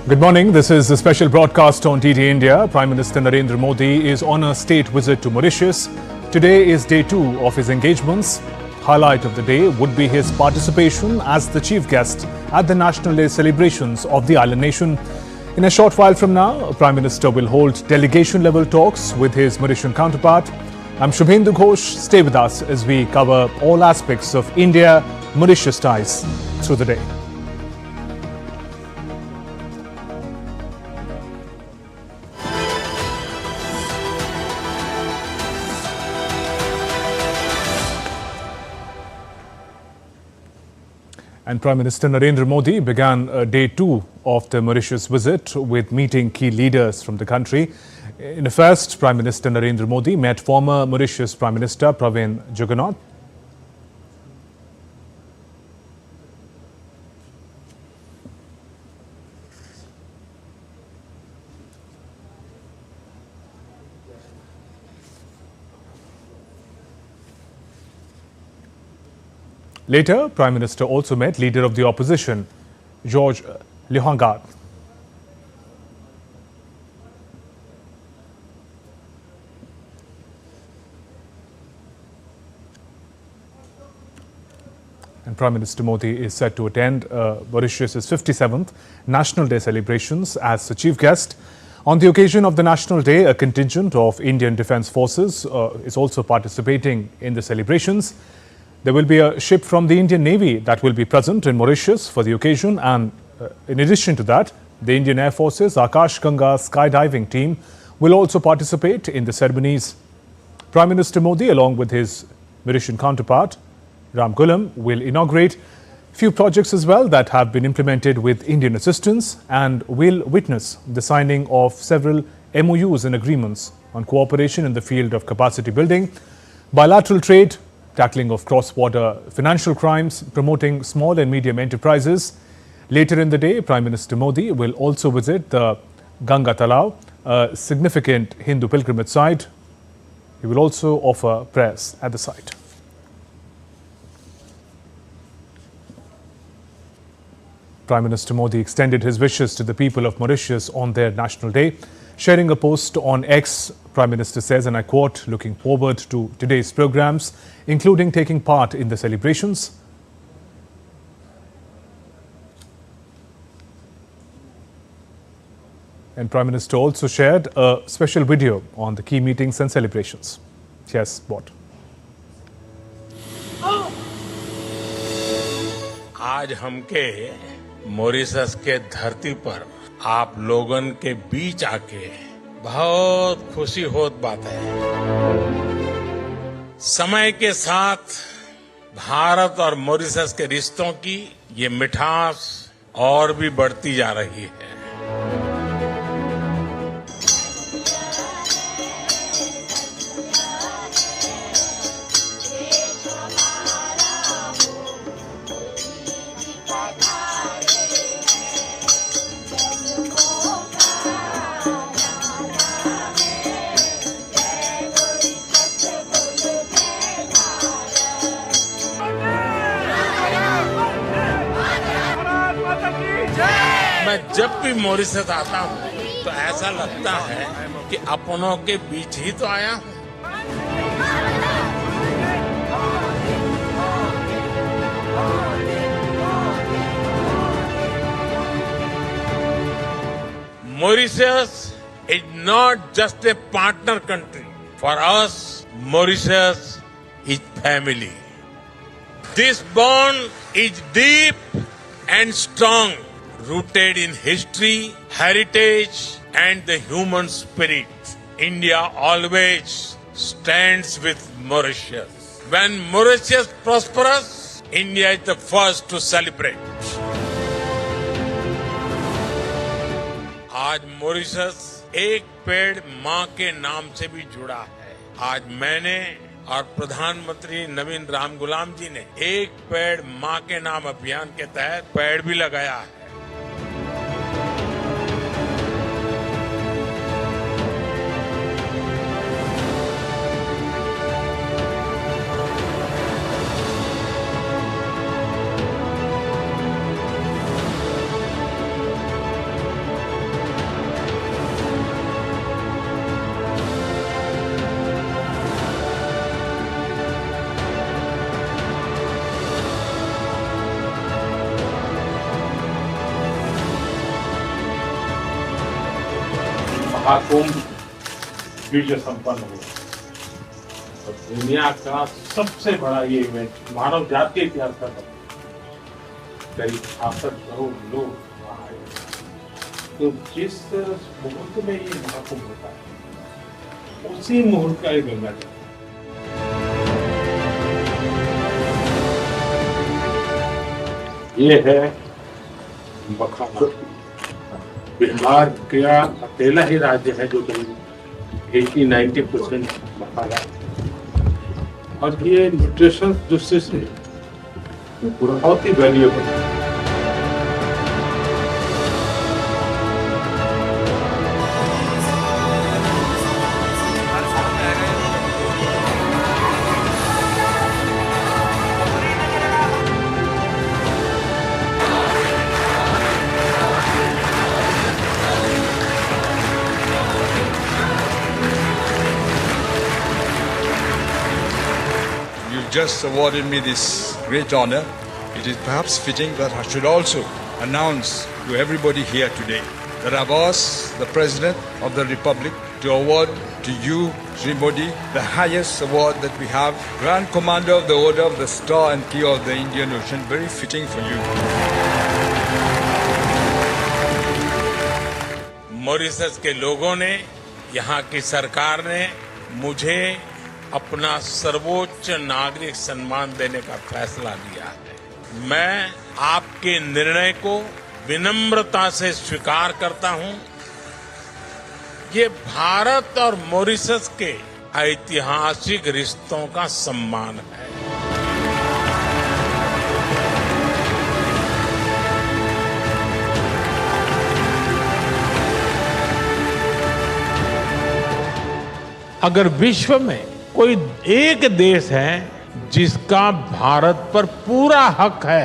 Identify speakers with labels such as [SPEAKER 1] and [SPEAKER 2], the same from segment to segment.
[SPEAKER 1] Good morning. This is a special broadcast on TT India. Prime Minister Narendra Modi is on a state visit to Mauritius. Today is day 2 of his engagements. Highlight of the day would be his participation as the chief guest at the National Day celebrations of the island nation. In a short while from now, Prime Minister will hold delegation-level talks with his Mauritian counterpart. I'm Shubhendu Ghosh. Stay with us as we cover all aspects of India-Mauritius ties through the day. And Prime Minister Narendra Modi began day 2 of the Mauritius visit with meeting key leaders from the country. In the first, Prime Minister Narendra Modi met former Mauritius Prime Minister Pravin Jugnauth. Later, Prime Minister also met leader of the opposition, George Lihangad. And Prime Minister Modi is set to attend Mauritius' 57th National Day celebrations as the chief guest. On the occasion of the National Day, a contingent of Indian Defence Forces is also participating in the celebrations. There will be a ship from the Indian Navy that will be present in Mauritius for the occasion, and in addition to that, the Indian Air Force's Akash Ganga skydiving team will also participate in the ceremonies. Prime Minister Modi, along with his Mauritian counterpart, Ram Gulam, will inaugurate few projects as well that have been implemented with Indian assistance, and will witness the signing of several MOUs and agreements on cooperation in the field of capacity building, bilateral trade, tackling of cross-border financial crimes, promoting small and medium enterprises. Later in the day, Prime Minister Modi will also visit the Ganga Talao, a significant Hindu pilgrimage site. He will also offer prayers at the site. Prime Minister Modi extended his wishes to the people of Mauritius on their National Day. Sharing a post on X, Prime Minister says, and I quote, "Looking forward to today's programs, including taking part in the celebrations." And Prime Minister also shared a special video on the key meetings and celebrations. Yes, what?
[SPEAKER 2] आज हमके Mauritius के धरती पर आप लोगन के बीच आके बहुत खुशी होत बात है। समय के साथ भारत और मॉरिशस के रिश्तों की ये मिठास और भी बढ़ती जा रही है। मैं जब भी मॉरिशस आता हूँ तो ऐसा लगता है कि अपनों के बीच ही तो आया हूँ। Mauritius is not just a partner country. For us, Mauritius is family. This bond is deep and strong, rooted in history, heritage, and the human spirit. India always stands with Mauritius. When Mauritius prospers, India is the first to celebrate. आज Mauritius एक पेड़ माँ के नाम से भी जुड़ा है। आज मैंने और प्रधानमंत्री नवीन राम गुलाम जी ने एक पेड़ माँ के नाम अभियान के तहत पेड़ भी लगाया है। महाकुंभ विजय संपन्न हुआ और दुनिया का सबसे बड़ा ये इवेंट मानव जाति के इतिहास का करीब 68 करोड़ लोग वहाँ आए। तो जिस मुहूर्त में ये महाकुंभ होता है उसी मुहूर्त का ये गंगा जल। ये है मखाना। बिहार का अकेला ही राज्य है जो करीब 80-90% मखाना और ये न्यूट्रिशन दृष्टि से बहुत ही वैल्यूएबल है।
[SPEAKER 3] You just awarded me this great honor. It is perhaps fitting that I should also announce to everybody here today that I've asked the President of the Republic to award to you, Sri Modi, the highest award that we have, Grand Commander of the Order of the Star and Key of the Indian Ocean, very fitting for you.
[SPEAKER 2] Mauritius के लोगों ने, यहाँ की सरकार ने मुझे अपना सर्वोच्च नागरिक सम्मान देने का फैसला लिया है। मैं आपके निर्णय को विनम्रता से स्वीकार करता हूं। ये भारत और मॉरिशस के ऐतिहासिक रिश्तों का सम्मान है। अगर विश्व में कोई एक देश है जिसका भारत पर पूरा हक है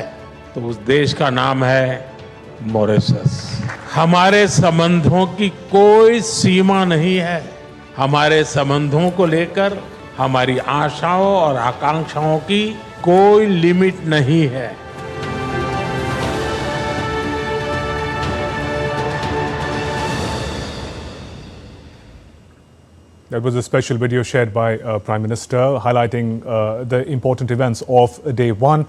[SPEAKER 2] तो उस देश का नाम है मॉरिशस। हमारे संबंधों की कोई सीमा नहीं है। हमारे संबंधों को लेकर हमारी आशाओं और आकांक्षाओं की कोई लिमिट नहीं है।
[SPEAKER 1] That was a special video shared by Prime Minister highlighting the important events of day one.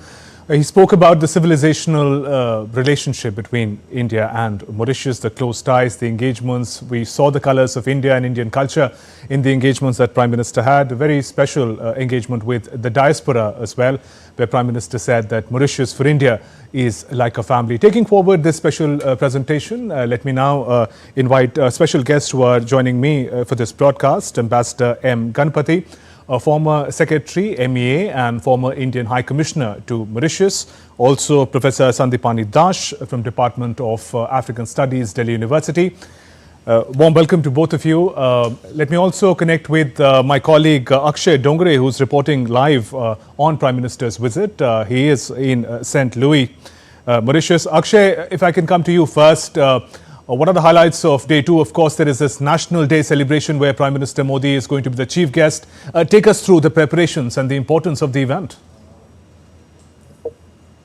[SPEAKER 1] He spoke about the civilizational relationship between India and Mauritius, the close ties, the engagements. We saw the colors of India and Indian culture in the engagements that Prime Minister had. A very special engagement with the diaspora as well, where Prime Minister said that Mauritius for India is like a family. Taking forward this special presentation, let me now invite special guests who are joining me for this broadcast. Ambassador M. Ganpati, a former Secretary, MEA and former Indian High Commissioner to Mauritius. Also Professor Sandipani Dash from Department of African Studies, Delhi University. Warm welcome to both of you. Let me also connect with my colleague Akshay Dongre, who's reporting live on Prime Minister's visit. He is in St. Louis, Mauritius. Akshay, if I can come to you first. What are the highlights of day two? Of course, there is this National Day celebration where Prime Minister Modi is going to be the chief guest. Take us through the preparations and the importance of the event.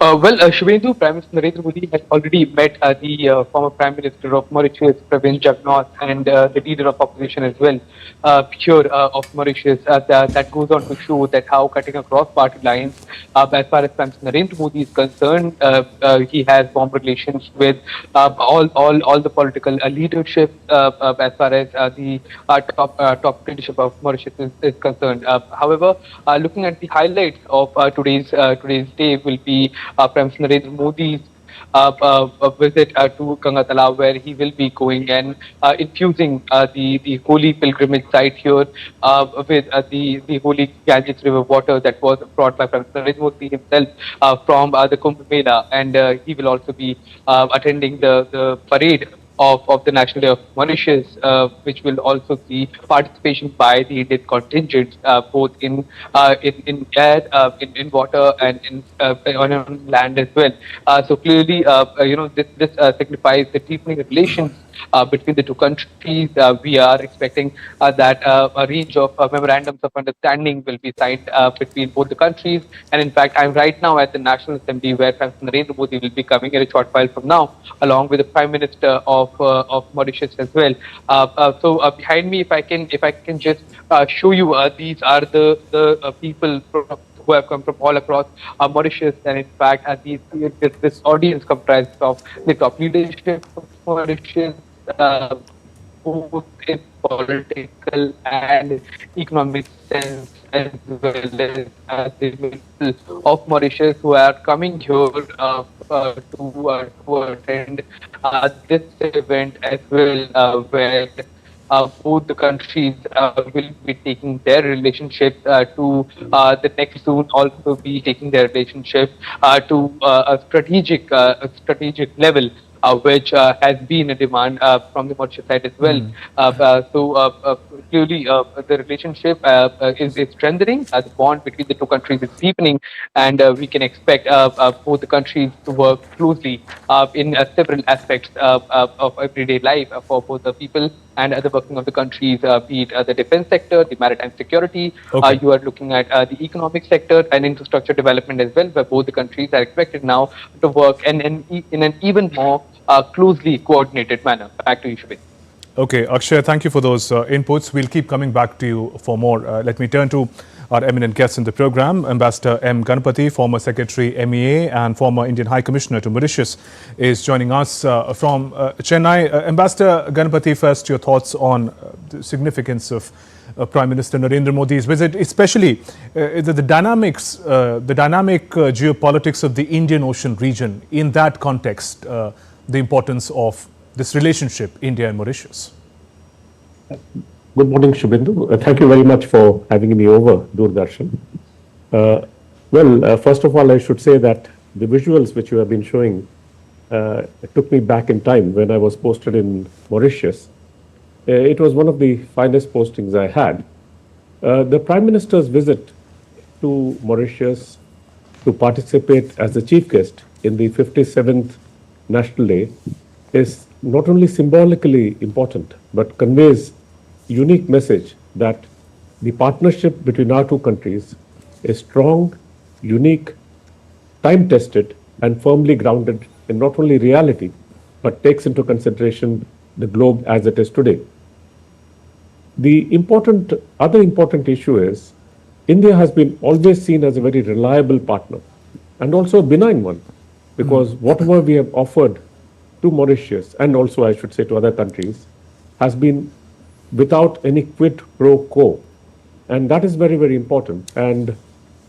[SPEAKER 4] Shubhendu, Prime Minister Narendra Modi has already met the former Prime Minister of Mauritius, Pravin Jugnauth, and the leader of opposition as well, here of Mauritius. That goes on to show that how cutting across party lines, as far as Prime Minister Narendra Modi is concerned, he has warm relations with all the political leadership as far as the top leadership of Mauritius is concerned. However, looking at the highlights of today's day will be Prime Minister Narendra Modi's visit to Ganga Talab, where he will be going and infusing the holy pilgrimage site here with the holy Ganges river water that was brought by Prime Minister Narendra Modi himself from the Kumbh Mela, and he will also be attending the parade of the National Day of Mauritius, which will also see participation by the Indian contingents, both in air, in water, and on land as well. So clearly, this signifies the deepening relations between the two countries. We are expecting that a range of memorandums of understanding will be signed between both the countries. And in fact, I'm right now at the National Assembly where Prime Minister Narendra Modi will be coming in a short while from now, along with the Prime Minister of Mauritius as well. So behind me, if I can just show you, these are the people who have come from all across Mauritius, and in fact, this audience comprises of the top leadership of Mauritius, both in political and economic sense, as well as the people of Mauritius who are coming here to attend this event as well, where both the countries will be taking their relationship to the next soon, also be taking their relationship to a strategic level, which has been a demand from the Mauritius side as well. So clearly, the relationship is strengthening. The bond between the two countries is deepening, and we can expect both the countries to work closely in several aspects of everyday life for both the people and the working of the countries, be it the defense sector, the maritime security. You are looking at the economic sector and infrastructure development as well, where both the countries are expected now to work in an even more closely coordinated manner. Back to you, Shubin.
[SPEAKER 1] Okay, Akshay, thank you for those inputs. We'll keep coming back to you for more. Let me turn to our eminent guests in the program. Ambassador M. Ganapathy, former Secretary MEA and former Indian High Commissioner to Mauritius, is joining us from Chennai. Ambassador Ganapathy, first your thoughts on the significance of Prime Minister Narendra Modi's visit, especially the dynamic geopolitics of the Indian Ocean region. In that context, the importance of this relationship, India and Mauritius.
[SPEAKER 5] Good morning, Shubhendu. Thank you very much for having me over, Doordarshan. First of all, I should say that the visuals which you have been showing took me back in time when I was posted in Mauritius. It was one of the finest postings I had. The Prime Minister's visit to Mauritius to participate as the chief guest in the 57th National Day is not only symbolically important, but conveys a unique message that the partnership between our two countries is strong, unique, time-tested, and firmly grounded in not only reality, but takes into consideration the globe as it is today. The other important issue is India has been always seen as a very reliable partner and also a benign one, because whatever we have offered to Mauritius, and also I should say to other countries, has been without any quid pro quo. And that is very, very important. And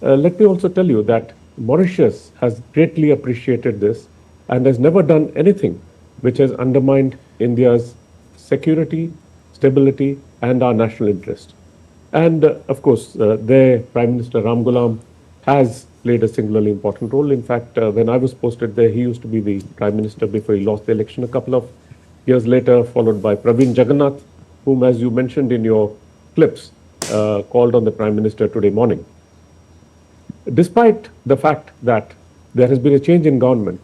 [SPEAKER 5] let me also tell you that Mauritius has greatly appreciated this and has never done anything which has undermined India's security, stability, and our national interest. And of course, their Prime Minister Ram Ghulam has played a singularly important role. In fact, when I was posted there, he used to be the Prime Minister before he lost the election a couple of years later, followed by Praveen Jagannath, whom, as you mentioned in your clips, called on the Prime Minister today morning. Despite the fact that there has been a change in government,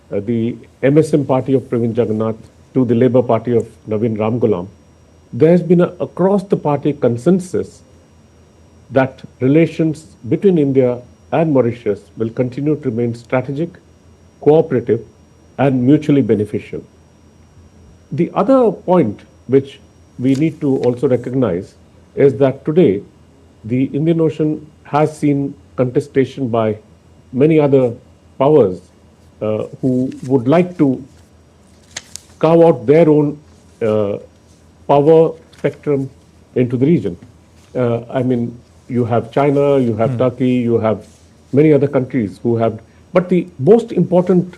[SPEAKER 5] the MSM party of Praveen Jagannath to the Labour Party of Navin Ramgoolam, there has been an across-the-party consensus that relations between India and Mauritius will continue to remain strategic, cooperative, and mutually beneficial. The other point which we need to also recognize is that today the Indian Ocean has seen contestation by many other powers who would like to carve out their own power spectrum into the region. I mean, you have China, you have Turkey, you have many other countries who have, but the most important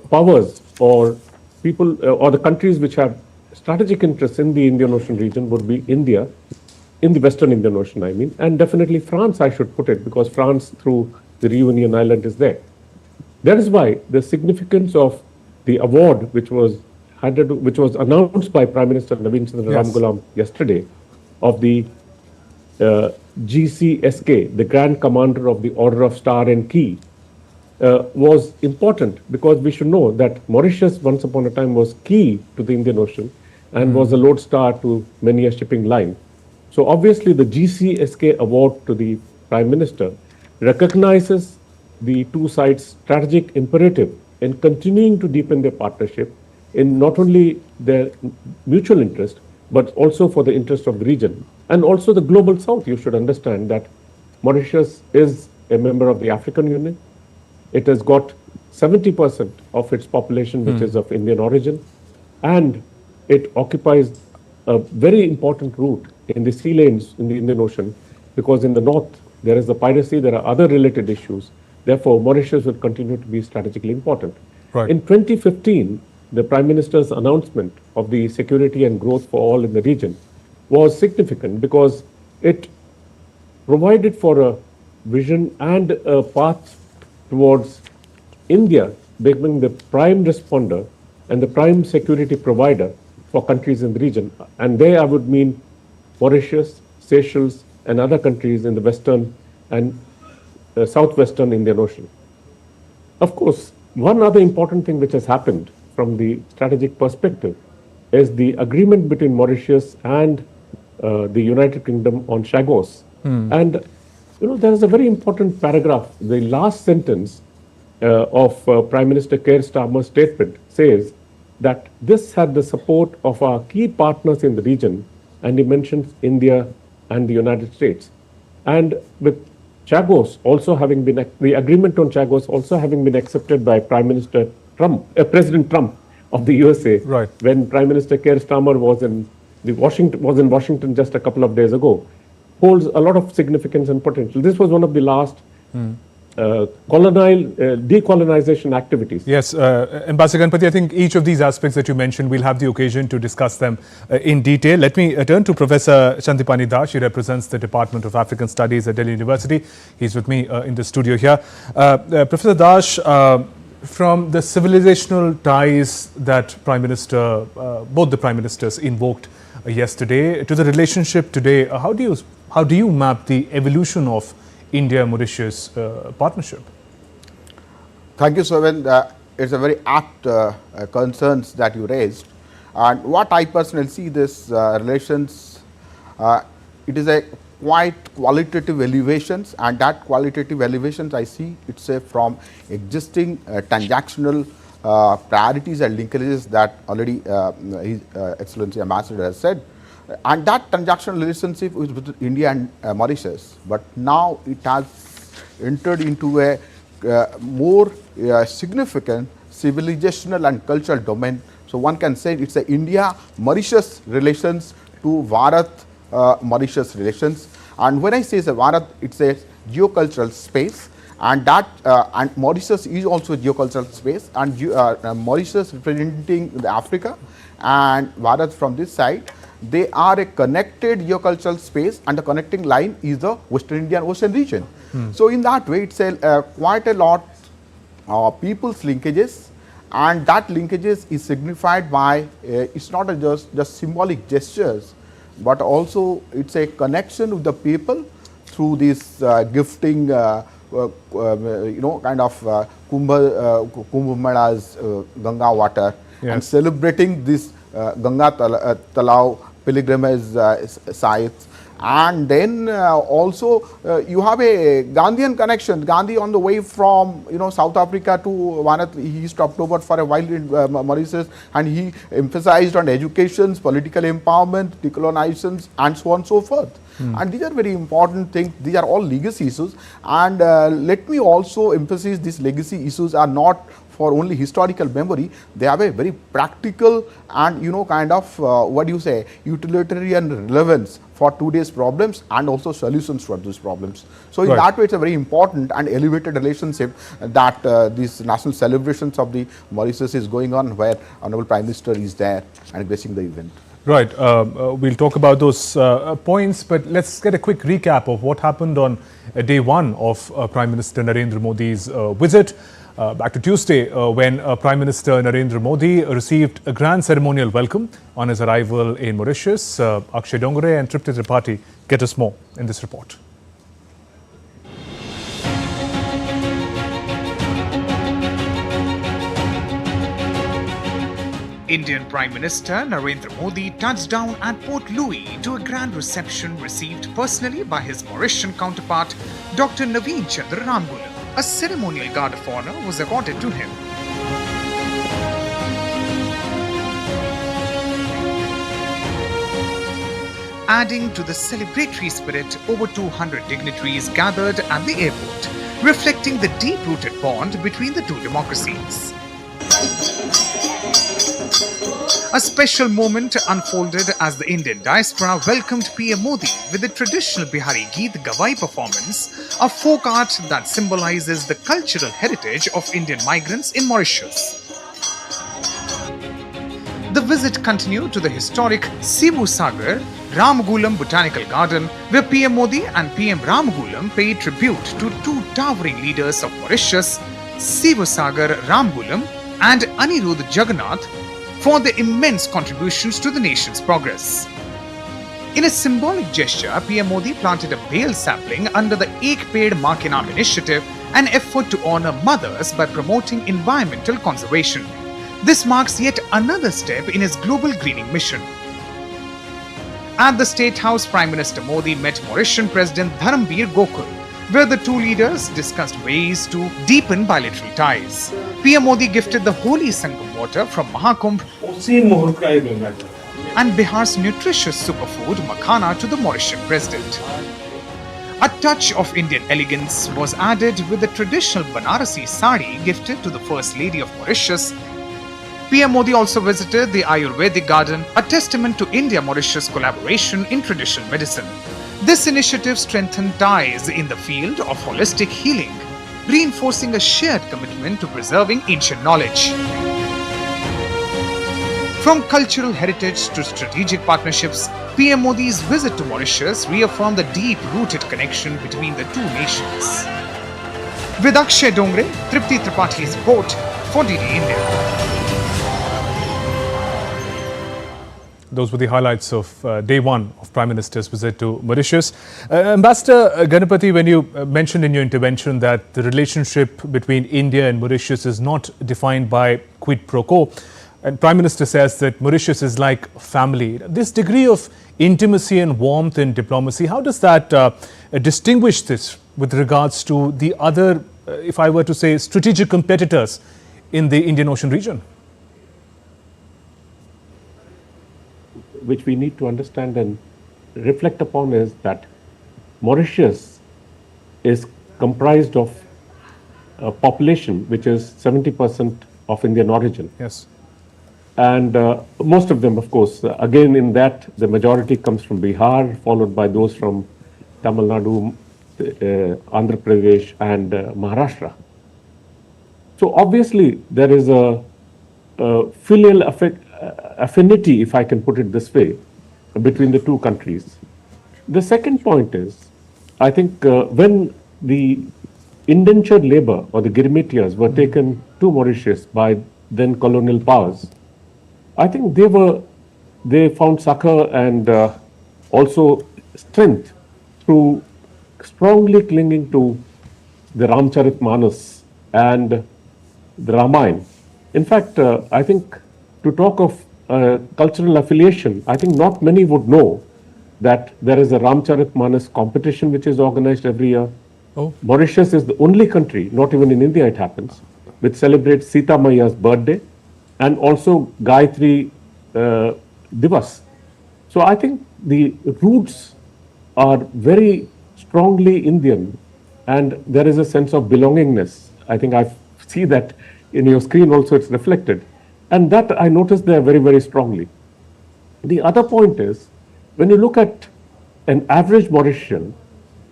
[SPEAKER 5] powers or people or the countries which have strategic interests in the Indian Ocean region would be India, in the Western Indian Ocean, I mean, and definitely France, I should put it, because France through the Reunion Island is there. That is why the significance of the award which was announced by Prime Minister Navin Ramgoolam yesterday of the GCSK, the Grand Commander of the Order of Star and Key, was important, because we should know that Mauritius once upon a time was key to the Indian Ocean and was a lodestar to many a shipping line. So obviously the GCSK award to the Prime Minister recognizes the two sides' strategic imperative in continuing to deepen their partnership in not only their mutual interest, but also for the interest of the region and also the global south. You should understand that Mauritius is a member of the African Union. It has got 70% of its population which is of Indian origin, and it occupies a very important route in the sea lanes in the Indian Ocean, because in the north there is the piracy, there are other related issues. Therefore, Mauritius will continue to be strategically important.
[SPEAKER 1] Right.
[SPEAKER 5] In 2015, the Prime Minister's announcement of the security and growth for all in the region was significant because it provided for a vision and a path towards India becoming the prime responder and the prime security provider for countries in the region. And there I would mean Mauritius, Seychelles, and other countries in the western and southwestern Indian Ocean. Of course, one other important thing which has happened from the strategic perspective is the agreement between Mauritius and the United Kingdom on Chagos. And there is a very important paragraph. The last sentence of Prime Minister Keir Starmer's statement says that this had the support of our key partners in the region, and he mentions India and the United States. And with Chagos also having been, the agreement on Chagos also having been accepted by President Trump of the USA,
[SPEAKER 1] right,
[SPEAKER 5] when Prime Minister Keir Starmer was in Washington just a couple of days ago, holds a lot of significance and potential. This was one of the last decolonization activities.
[SPEAKER 1] Yes, Ambassador Ganpati, I think each of these aspects that you mentioned, we'll have the occasion to discuss them in detail. Let me turn to Professor Shantipani Das. He represents the Department of African Studies at Delhi University. He's with me in the studio here. Professor Das, from the civilizational ties that both the Prime Ministers invoked yesterday to the relationship today, how do you map the evolution of India-Mauritius partnership?
[SPEAKER 6] Thank you, Swaven. It's a very apt concerns that you raised. And what I personally see this relations, it is a quite qualitative elevations, and that qualitative elevations I see it's from existing transactional priorities and linkages that already His Excellency Ambassador has said. And that transactional relationship is with India and Mauritius, but now it has entered into a more significant civilizational and cultural domain. So one can say it's a India-Mauritius relations to Bharat-Mauritius relations. And when I say it's a Bharat, it's a geocultural space, and that and Mauritius is also a geocultural space, and Mauritius representing the Africa and Bharat from this side. They are a connected geocultural space, and the connecting line is the Western Indian Ocean region. So in that way, it's quite a lot people's linkages, and that linkages is signified by it's not just symbolic gestures, but also it's a connection with the people through this gifting, kind of Kumbh Mela's Ganga water, and celebrating this Ganga Talav pilgrimage sites. And then also you have a Gandhian connection. Gandhi on the way from South Africa to Bharat, he stopped over for a while in Mauritius, and he emphasized on education, political empowerment, decolonizations, and so on and so forth. And these are very important things. These are all legacy issues. And let me also emphasize these legacy issues are not for only historical memory. They have a very practical and utilitarian relevance for today's problems and also solutions for those problems. So in that way, it's a very important and elevated relationship that these national celebrations of the Mauritius is going on, where Honorable Prime Minister is there and gracing the event.
[SPEAKER 1] Right. We'll talk about those points, but let's get a quick recap of what happened on day one of Prime Minister Narendra Modi's visit. Back to Tuesday, when Prime Minister Narendra Modi received a grand ceremonial welcome on his arrival in Mauritius. Akshay Dongre and Tripti Tripathi get us more in this report.
[SPEAKER 7] Indian Prime Minister Narendra Modi touched down at Port Louis to a grand reception received personally by his Mauritian counterpart, Dr. Naveen Chandra Ramgulam. A ceremonial guard of honor was accorded to him. Adding to the celebratory spirit, over 200 dignitaries gathered at the airport, reflecting the deep-rooted bond between the two democracies. A special moment unfolded as the Indian diaspora welcomed PM Modi with the traditional Bihari Geet Gawai performance, a folk art that symbolizes the cultural heritage of Indian migrants in Mauritius. The visit continued to the historic Sivu Sagar Ramgulam Botanical Garden, where PM Modi and PM Ramgulam paid tribute to two towering leaders of Mauritius, Sivu Sagar Ramgulam and Anirudh Jagannath, for their immense contributions to the nation's progress. In a symbolic gesture, PM Modi planted a bale sapling under the Ek Ped Maa Ke Naam initiative, an effort to honor mothers by promoting environmental conservation. This marks yet another step in his global greening mission. At the State House, Prime Minister Modi met Mauritian President Dharambir Gokul, where the two leaders discussed ways to deepen bilateral ties. PM Modi gifted the holy Sangam water from Mahakumbh and Bihar's nutritious superfood makhana to the Mauritian president. A touch of Indian elegance was added with the traditional Banarasi sari gifted to the First Lady of Mauritius. PM Modi also visited the Ayurvedic garden, a testament to India-Mauritius collaboration in traditional medicine. This initiative strengthened ties in the field of holistic healing, reinforcing a shared commitment to preserving ancient knowledge. From cultural heritage to strategic partnerships, PM Modi's visit to Mauritius reaffirmed the deep-rooted connection between the two nations. With Akshay Dongre, Tripti Tripathi's report for DD India.
[SPEAKER 1] Those were the highlights of day one of Prime Minister's visit to Mauritius. Ambassador Ganapati, when you mentioned in your intervention that the relationship between India and Mauritius is not defined by quid pro quo, and Prime Minister says that Mauritius is like family. This degree of intimacy and warmth in diplomacy, how does that distinguish this with regards to the other, if I were to say, strategic competitors in the Indian Ocean region?
[SPEAKER 5] Which we need to understand and reflect upon is that Mauritius is comprised of a population which is 70% of Indian origin.
[SPEAKER 1] Yes.
[SPEAKER 5] And most of them, of course, again in that, the majority comes from Bihar, followed by those from Tamil Nadu, Andhra Pradesh and Maharashtra. So obviously there is a filial affinity, if I can put it this way, between the two countries. The second point is, I think when the indentured labor or the girmetias were taken to Mauritius by then colonial powers, I think they found succor and also strength through strongly clinging to the Ramcharitmanas and the Ramayana. In fact, I think to talk of cultural affiliation, I think not many would know that there is a Ramcharitmanas competition which is organized every year.
[SPEAKER 1] Oh.
[SPEAKER 5] Mauritius is the only country, not even in India it happens, which celebrates Sita Maiya's birthday and also Gayatri Divas. So I think the roots are very strongly Indian and there is a sense of belongingness. I think I see that in your screen also it's reflected. And that I noticed there very, very strongly. The other point is, when you look at an average Mauritian,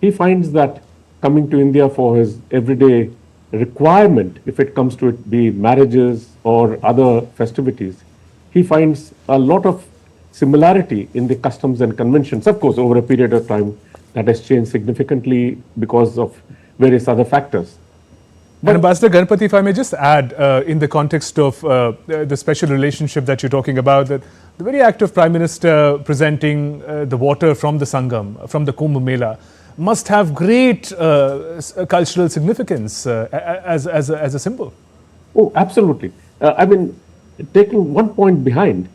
[SPEAKER 5] he finds that coming to India for his everyday requirement, if it comes to it be marriages or other festivities, he finds a lot of similarity in the customs and conventions. Of course, over a period of time, that has changed significantly because of various other factors.
[SPEAKER 1] But Ambassador Ganapati, if I may just add, in the context of the special relationship that you're talking about, that the very act of Prime Minister presenting the water from the Sangam, from the Kumbh Mela, must have great cultural significance as a symbol.
[SPEAKER 5] Oh, absolutely. I mean, taking one point behind,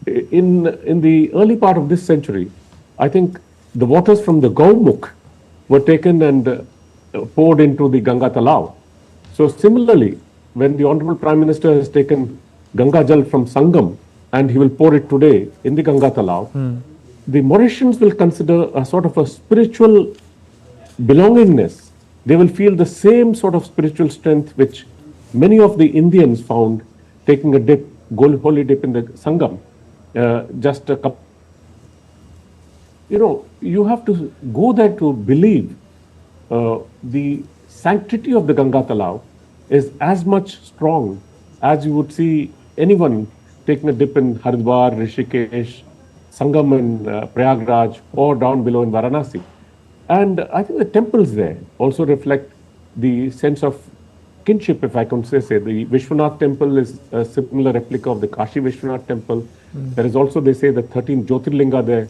[SPEAKER 5] in the early part of this century, I think the waters from the Gaumukh were taken and poured into the Ganga Talao. So similarly, when the Honorable Prime Minister has taken Ganga Jal from Sangam and he will pour it today in the Ganga Talao, the Mauritians will consider a sort of a spiritual belongingness. They will feel the same sort of spiritual strength which many of the Indians found taking a dip, holy dip in the Sangam. Just a couple. You have to go there to believe the sanctity of the Ganga Talao is as much strong as you would see anyone taking a dip in Haridwar, Rishikesh, Sangam in Prayagraj, or down below in Varanasi. And I think the temples there also reflect the sense of kinship, if I can say. The Vishwanath temple is a similar replica of the Kashi Vishwanath temple. There is also, they say, the 13 Jyotirlinga there.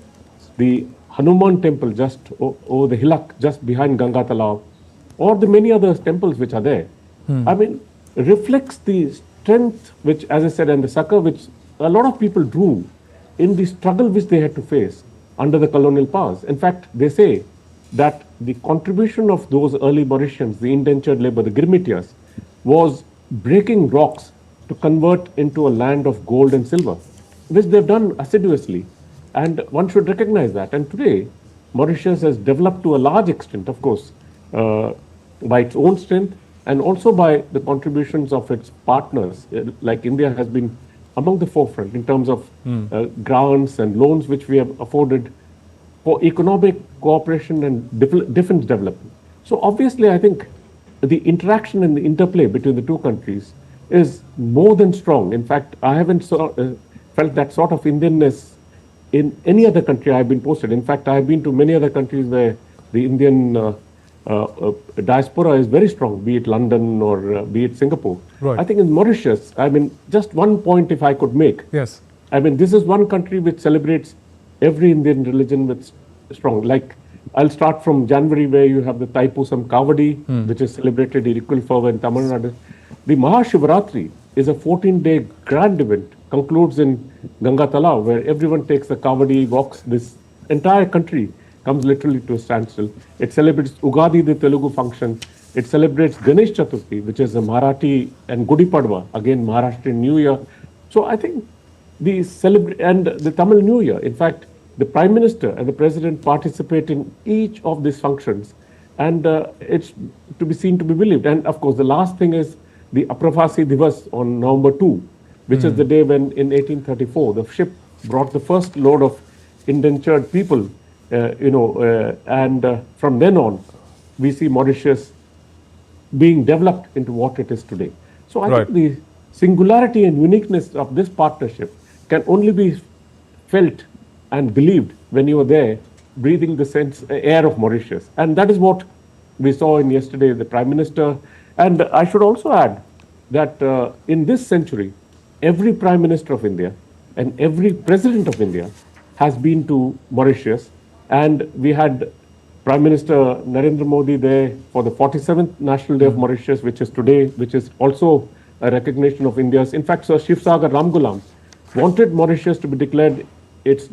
[SPEAKER 5] The Hanuman temple just over the hillock, just behind Ganga Talao, or the many other temples which are there. I mean, reflects the strength which, as I said, and the succor which a lot of people drew in the struggle which they had to face under the colonial powers. In fact, they say that the contribution of those early Mauritians, the indentured labor, the Girmitias, was breaking rocks to convert into a land of gold and silver, which they've done assiduously. And one should recognize that. And today, Mauritius has developed to a large extent, of course, by its own strength and also by the contributions of its partners. Like India has been among the forefront in terms of grants and loans which we have afforded for economic cooperation and defense development. So obviously, I think the interaction and the interplay between the two countries is more than strong. In fact, I haven't felt that sort of Indianness in any other country I've been posted. In fact, I've been to many other countries where the Indian diaspora is very strong, be it London or be it Singapore.
[SPEAKER 1] Right.
[SPEAKER 5] I think in Mauritius, I mean, just one point if I could make.
[SPEAKER 1] Yes.
[SPEAKER 5] I mean, this is one country which celebrates every Indian religion with strong. Like, I'll start from January, where you have the Thaipusam Kavadi, which is celebrated in equal fervor in Tamil Nadu. The Mahashivratri is a 14-day grand event, concludes in Ganga Talao, where everyone takes the Kavadi, walks. This entire country comes literally to a standstill. It celebrates Ugadi, the Telugu function. It celebrates Ganesh Chaturthi, which is a Marathi, and Gudi Padwa, again Maharashtrian New Year. So I think and the Tamil New Year. In fact, the Prime Minister and the President participate in each of these functions, and it's to be seen to be believed. And of course, the last thing is the Aprafasi Divas on November 2, which is the day when, in 1834, the ship brought the first load of indentured people, and from then on, we see Mauritius being developed into what it is today. So I think the singularity and uniqueness of this partnership can only be felt and believed when you are there, breathing the air of Mauritius. And that is what we saw in yesterday, the Prime Minister. And I should also add that in this century, every Prime Minister of India and every President of India has been to Mauritius. And we had Prime Minister Narendra Modi there for the 47th National Day of Mauritius, which is today, which is also a recognition of India's. In fact, Sir Shivsagar Ramgulam wanted Mauritius to be declared, its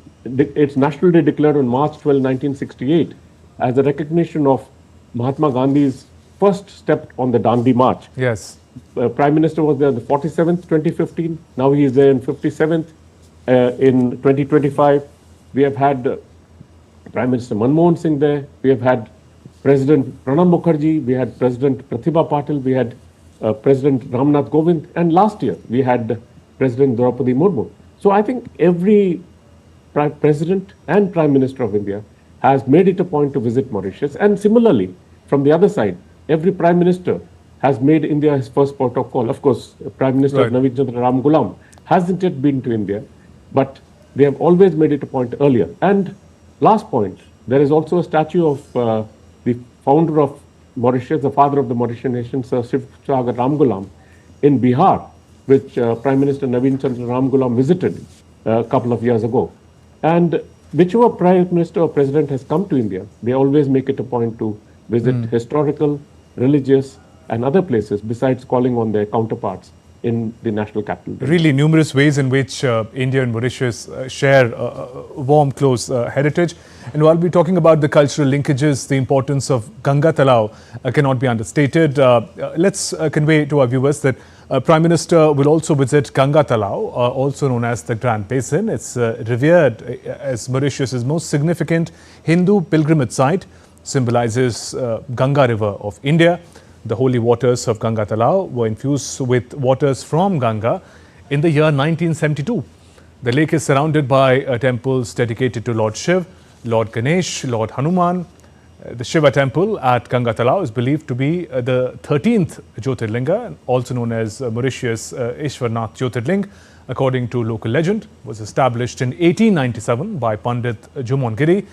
[SPEAKER 5] National Day declared on March 12, 1968, as a recognition of Mahatma Gandhi's first step on the Dandi March.
[SPEAKER 1] Yes.
[SPEAKER 5] Prime Minister was there on the 47th, 2015. Now he is there in 57th. In 2025, we have had Prime Minister Manmohan Singh there. We have had President Pranab Mukherjee. We had President Pratibha Patil. We had President Ramnath Kovind. And last year, we had President Draupadi Murmu. So I think every President and Prime Minister of India has made it a point to visit Mauritius. And similarly, from the other side, every Prime Minister has made India his first port of call. Of course, Prime Minister Naveen Chandra Ramgulam hasn't yet been to India, but they have always made it a point earlier. And last point, there is also a statue of the founder of Mauritius, the father of the Mauritian nation, Sir Shivsagar Ramgulam, in Bihar, which Prime Minister Naveen Chandra Ramgulam visited a couple of years ago. And whichever Prime Minister or President has come to India, they always make it a point to visit historical, religious, and other places besides calling on their counterparts in the national capital.
[SPEAKER 1] Really numerous ways in which India and Mauritius share warm, close heritage. And while we're talking about the cultural linkages, the importance of Ganga Talao cannot be understated. Let's convey to our viewers that Prime Minister will also visit Ganga Talao, also known as the Grand Basin. It's revered as Mauritius' most significant Hindu pilgrimage site, symbolizes Ganga River of India. The holy waters of Ganga Talao were infused with waters from Ganga in the year 1972. The lake is surrounded by temples dedicated to Lord Shiv, Lord Ganesh, Lord Hanuman. The Shiva temple at Ganga Talao is believed to be the 13th Jyotirlinga, also known as Mauritius Ishwarnath Jyotirling, according to local legend, was established in 1897 by Pandit Jumon Giri.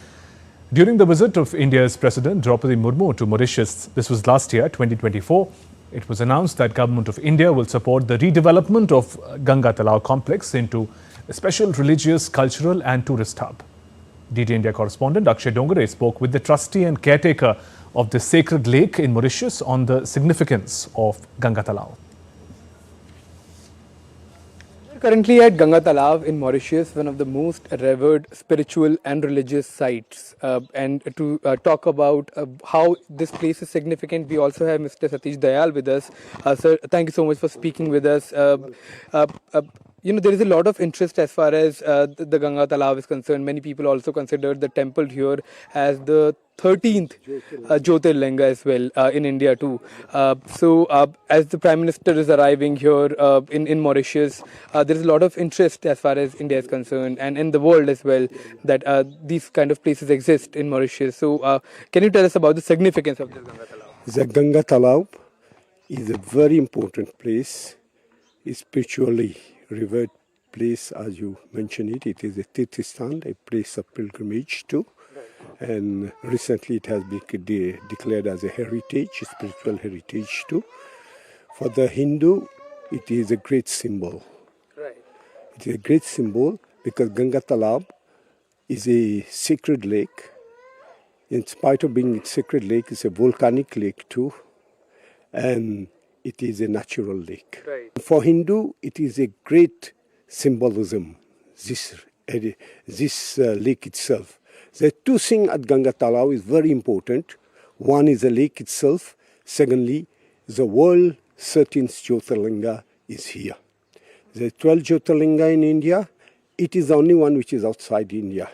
[SPEAKER 1] During the visit of India's President Draupadi Murmu to Mauritius, this was last year, 2024, it was announced that Government of India will support the redevelopment of Ganga Talao complex into a special religious, cultural and tourist hub. DD India correspondent Akshay Dongare spoke with the trustee and caretaker of the sacred lake in Mauritius on the significance of Ganga Talao.
[SPEAKER 8] Currently at Ganga Talao in Mauritius, one of the most revered spiritual and religious sites. And to talk about how this place is significant, we also have Mr. Satish Dayal with us. Sir, thank you so much for speaking with us. You know, there is a lot of interest as far as the Ganga Talao is concerned. Many people also consider the temple here as the 13th Jyotirlinga as well in India too. So as the Prime Minister is arriving here in Mauritius, there is a lot of interest as far as India is concerned and in the world as well that these kind of places exist in Mauritius. So can you tell us about the significance of this Ganga Talao?
[SPEAKER 9] The Ganga Talao is a very important place, spiritually revered place, as you mentioned it. It is a Tirthistan, a place of pilgrimage too. And recently it has been declared as a heritage, spiritual heritage too. For the Hindu, it is a great symbol.
[SPEAKER 8] Right.
[SPEAKER 9] It is a great symbol because Ganga Talao is a sacred lake. In spite of being a sacred lake, it's a volcanic lake too. And it is a natural lake.
[SPEAKER 8] Right.
[SPEAKER 9] For Hindu, it is a great symbolism, this lake itself. The two things at Ganga Talao is very important. One is the lake itself. Secondly, the world 13th Jyotirlinga is here. The 12 Jyotirlinga in India, it is the only one which is outside India.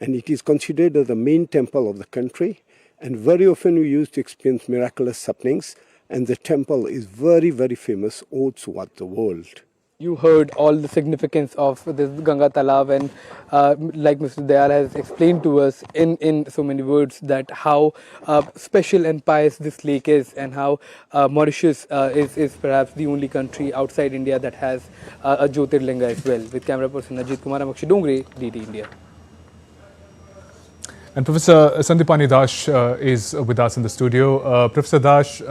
[SPEAKER 9] And it is considered as the main temple of the country. And very often we used to experience miraculous happenings. And the temple is very, very famous all throughout the world.
[SPEAKER 8] You heard all the significance of this Ganga Talao, and like Mr. Dayal has explained to us in so many words that how special and pious this lake is, and how Mauritius is perhaps the only country outside India that has a Jyotirlinga as well. With camera person Ajit Kumar, I'm Akshay Dongare, DD India.
[SPEAKER 1] And Professor Sandipani Dash is with us in the studio. Professor Dash,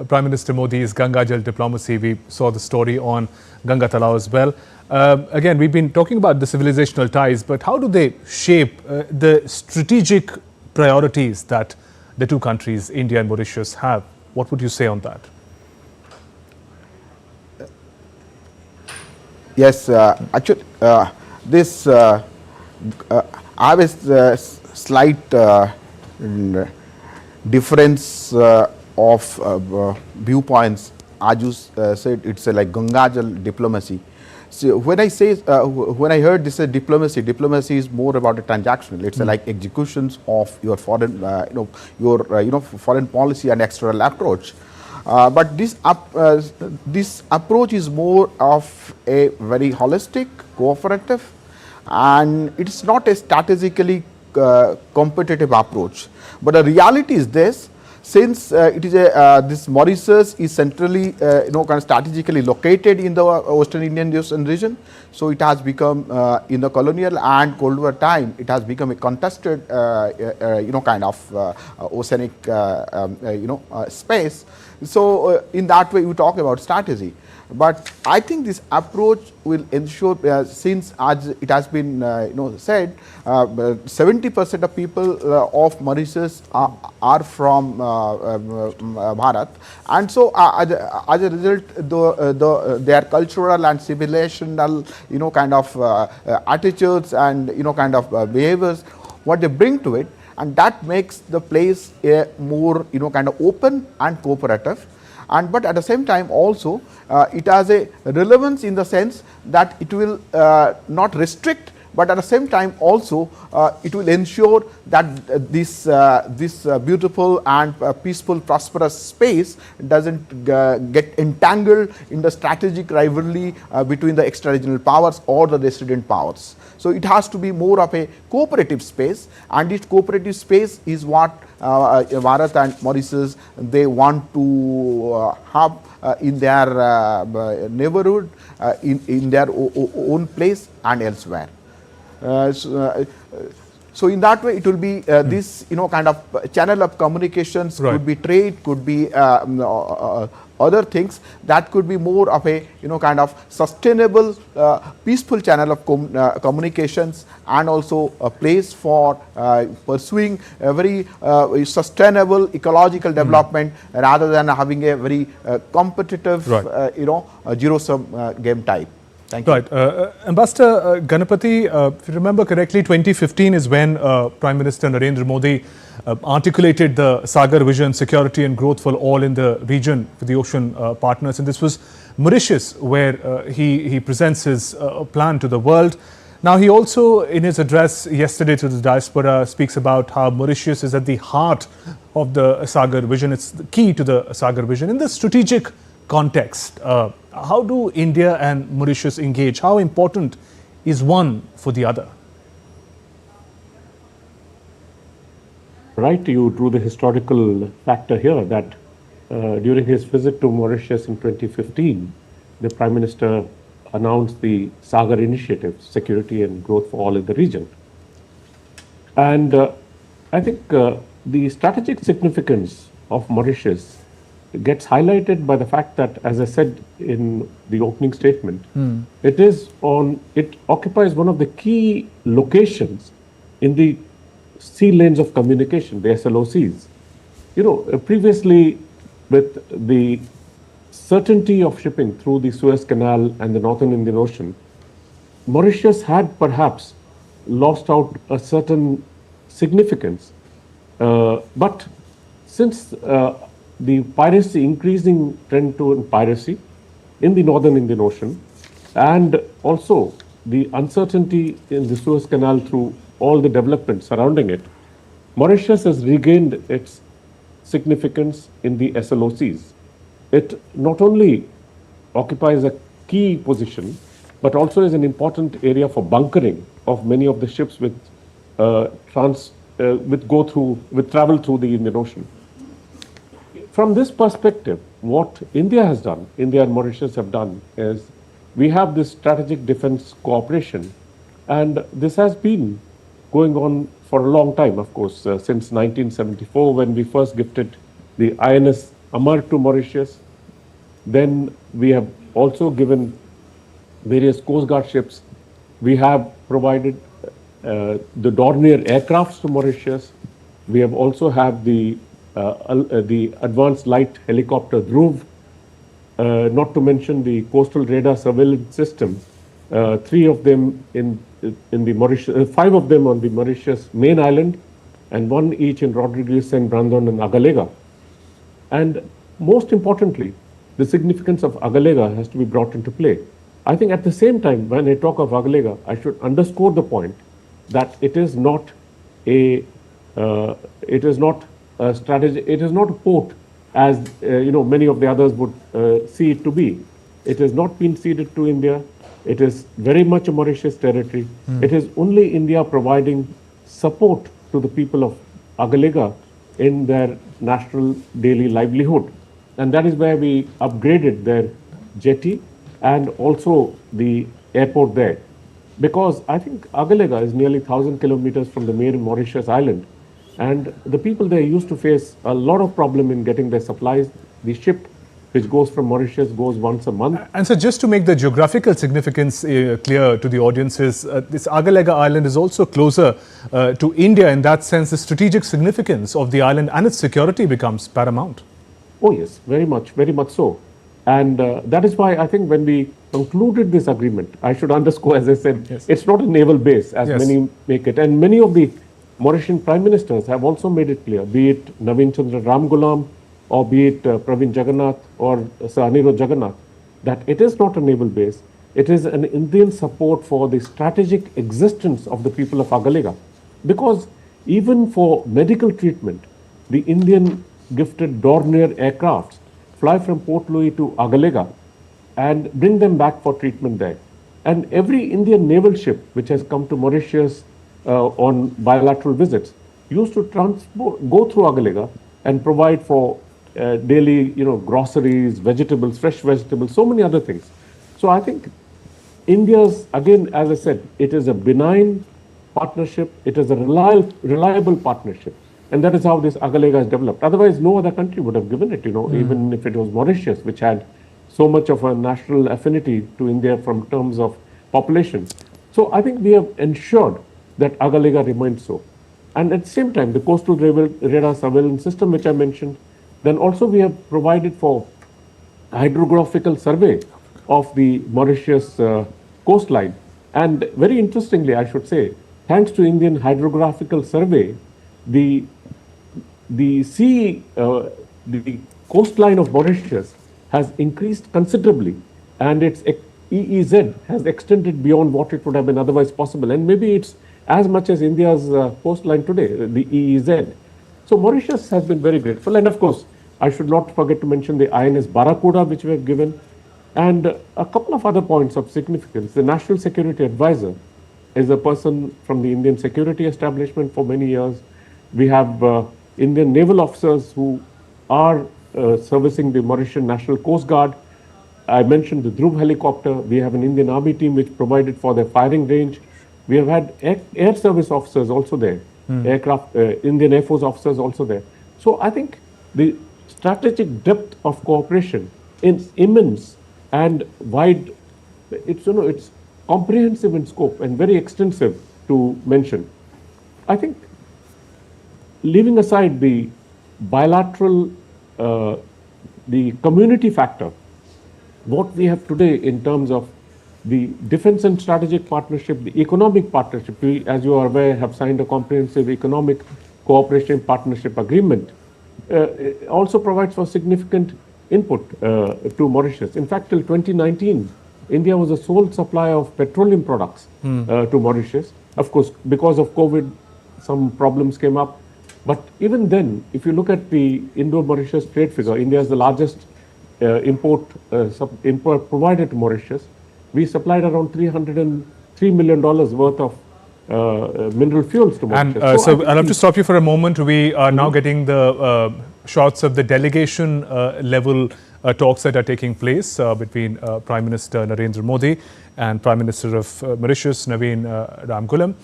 [SPEAKER 1] Prime Minister Modi's Ganga Jal diplomacy, we saw the story on Ganga Talao as well. Again, we've been talking about the civilizational ties, but how do they shape the strategic priorities that the two countries, India and Mauritius, have? What would you say on that?
[SPEAKER 6] Yes, actually, this I have a slight difference of viewpoints. As you said, it's like Ganga Jal diplomacy. So when I say, when I heard this diplomacy, diplomacy is more about a transactional. It's like executions of your foreign, foreign policy and external approach. But this approach is more of a very holistic, cooperative, and it's not a strategically competitive approach. But the reality is this: since it is this Mauritius is centrally, kind of strategically located in the Western Indian Ocean region, so it has become in the colonial and Cold War time, it has become a contested, kind of oceanic, space. So in that way, we talk about strategy. But I think this approach will ensure, since as it has been said, 70% of people of Mauritius are from Bharat, and so as a result, their cultural and civilizational kind of attitudes and kind of behaviors, what they bring to it, and that makes the place a more kind of open and cooperative. And but at the same time also it has a relevance in the sense that it will not restrict, but at the same time also it will ensure that this beautiful and peaceful, prosperous space doesn't get entangled in the strategic rivalry between the extra-regional powers or the resident powers. So it has to be more of a cooperative space, and this cooperative space is what Bharat and Mauritius, they want to have in their neighborhood, in their own place and elsewhere. So in that way, it will be this kind of channel of communications, could be trade, could be other things that could be more of a kind of sustainable, peaceful channel of communications, and also a place for pursuing a very sustainable ecological development rather than having a very competitive, zero-sum game type. Thank you.
[SPEAKER 1] Right. Ambassador Ganapati, if you remember correctly, 2015 is when Prime Minister Narendra Modi articulated the Sagar vision, security and growth for all in the region for the ocean partners. And this was Mauritius, where he presents his plan to the world. Now, he also, in his address yesterday to the diaspora, speaks about how Mauritius is at the heart of the Sagar vision. It's the key to the Sagar vision. In the strategic context, how do India and Mauritius engage? How important is one for the other?
[SPEAKER 5] Right, you drew the historical factor here that during his visit to Mauritius in 2015, the Prime Minister announced the Sagar Initiative, Security and Growth for All in the region. And I think the strategic significance of Mauritius gets highlighted by the fact that, as I said in the opening statement, it occupies one of the key locations in the sea lanes of communication, the SLOCs. Previously, with the certainty of shipping through the Suez Canal and the Northern Indian Ocean, Mauritius had perhaps lost out a certain significance. But since the piracy, increasing trend to piracy in the Northern Indian Ocean, and also the uncertainty in the Suez Canal through all the development surrounding it, Mauritius has regained its significance in the SLOCs. It not only occupies a key position, but also is an important area for bunkering of many of the ships which travel through the Indian Ocean. From this perspective, what India has done, India and Mauritius have done, is we have this strategic defense cooperation, and this has been going on for a long time, of course, since 1974, when we first gifted the INS Amar to Mauritius. Then we have also given various Coast Guard ships. We have provided the Dornier aircrafts to Mauritius. We have also have the advanced light helicopter Dhruv, not to mention the coastal radar surveillance system. 3 of them in the Mauritius, 5 of them on the Mauritius main island, and 1 each in Rodriguez, Saint Brandon, and Agalega. And most importantly, the significance of Agalega has to be brought into play. I think at the same time, when I talk of Agalega, I should underscore the point that it is not a strategy. It is not a port as many of the others would see it to be. It has not been ceded to India. It is very much a Mauritius territory. It is only India providing support to the people of Agalega in their national daily livelihood. And that is where we upgraded their jetty and also the airport there. Because I think Agalega is nearly 1,000 kilometers from the main Mauritius island. And the people there used to face a lot of problem in getting their supplies. The ship which goes from Mauritius, goes once a month.
[SPEAKER 1] And so just to make the geographical significance clear to the audiences, this Agalega Island is also closer to India. In that sense, the strategic significance of the island and its security becomes paramount.
[SPEAKER 5] Oh yes, very much so. And that is why I think when we concluded this agreement, I should underscore, as I said,
[SPEAKER 1] yes,
[SPEAKER 5] it's not a naval base as
[SPEAKER 1] yes,
[SPEAKER 5] many make it. And many of the Mauritian prime ministers have also made it clear, be it Naveen Chandra Ramgoolam, or be it Praveen Jagannath or Sir Anirudh Jagannath, that it is not a naval base. It is an Indian support for the strategic existence of the people of Agalega. Because even for medical treatment, the Indian gifted Dornier aircrafts fly from Port Louis to Agalega and bring them back for treatment there. And every Indian naval ship which has come to Mauritius on bilateral visits used to go through Agalega and provide for daily, groceries, vegetables, fresh vegetables, so many other things. So I think India's, again, as I said, it is a benign partnership. It is a reliable partnership. And that is how this Agalega has developed. Otherwise, no other country would have given it, even if it was Mauritius, which had so much of a national affinity to India from terms of population. So I think we have ensured that Agalega remains so. And at the same time, the coastal radar surveillance system, which I mentioned, then also we have provided for hydrographical survey of the Mauritius coastline. And very interestingly, I should say, thanks to Indian hydrographical survey, the coastline of Mauritius has increased considerably, and its EEZ has extended beyond what it would have been otherwise possible. And maybe it's as much as India's coastline today, the EEZ. So Mauritius has been very grateful. And of course, I should not forget to mention the INS Barracuda, which we have given, and a couple of other points of significance. The National Security Advisor is a person from the Indian security establishment for many years. We have Indian naval officers who are servicing the Mauritian National Coast Guard. I mentioned the Dhruv helicopter. We have an Indian Army team which provided for their firing range. We have had air service officers also there, Indian Air Force officers also there. So I think the strategic depth of cooperation is immense and wide. It's comprehensive in scope and very extensive to mention. I think leaving aside the bilateral, the community factor, what we have today in terms of the defense and strategic partnership, the economic partnership, we, as you are aware, have signed a comprehensive economic cooperation partnership agreement, also provides for significant input to Mauritius. In fact, till 2019, India was the sole supplier of petroleum products to Mauritius. Of course, because of COVID, some problems came up. But even then, if you look at the Indo-Mauritius trade figure, India is the largest import provider to Mauritius. We supplied around $303 million worth of mineral fuels to Mauritius.
[SPEAKER 1] And so I'll have to stop you for a moment. We are now getting the shots of the delegation level talks that are taking place between Prime Minister Narendra Modi and Prime Minister of Mauritius, Naveen Ramgoolam.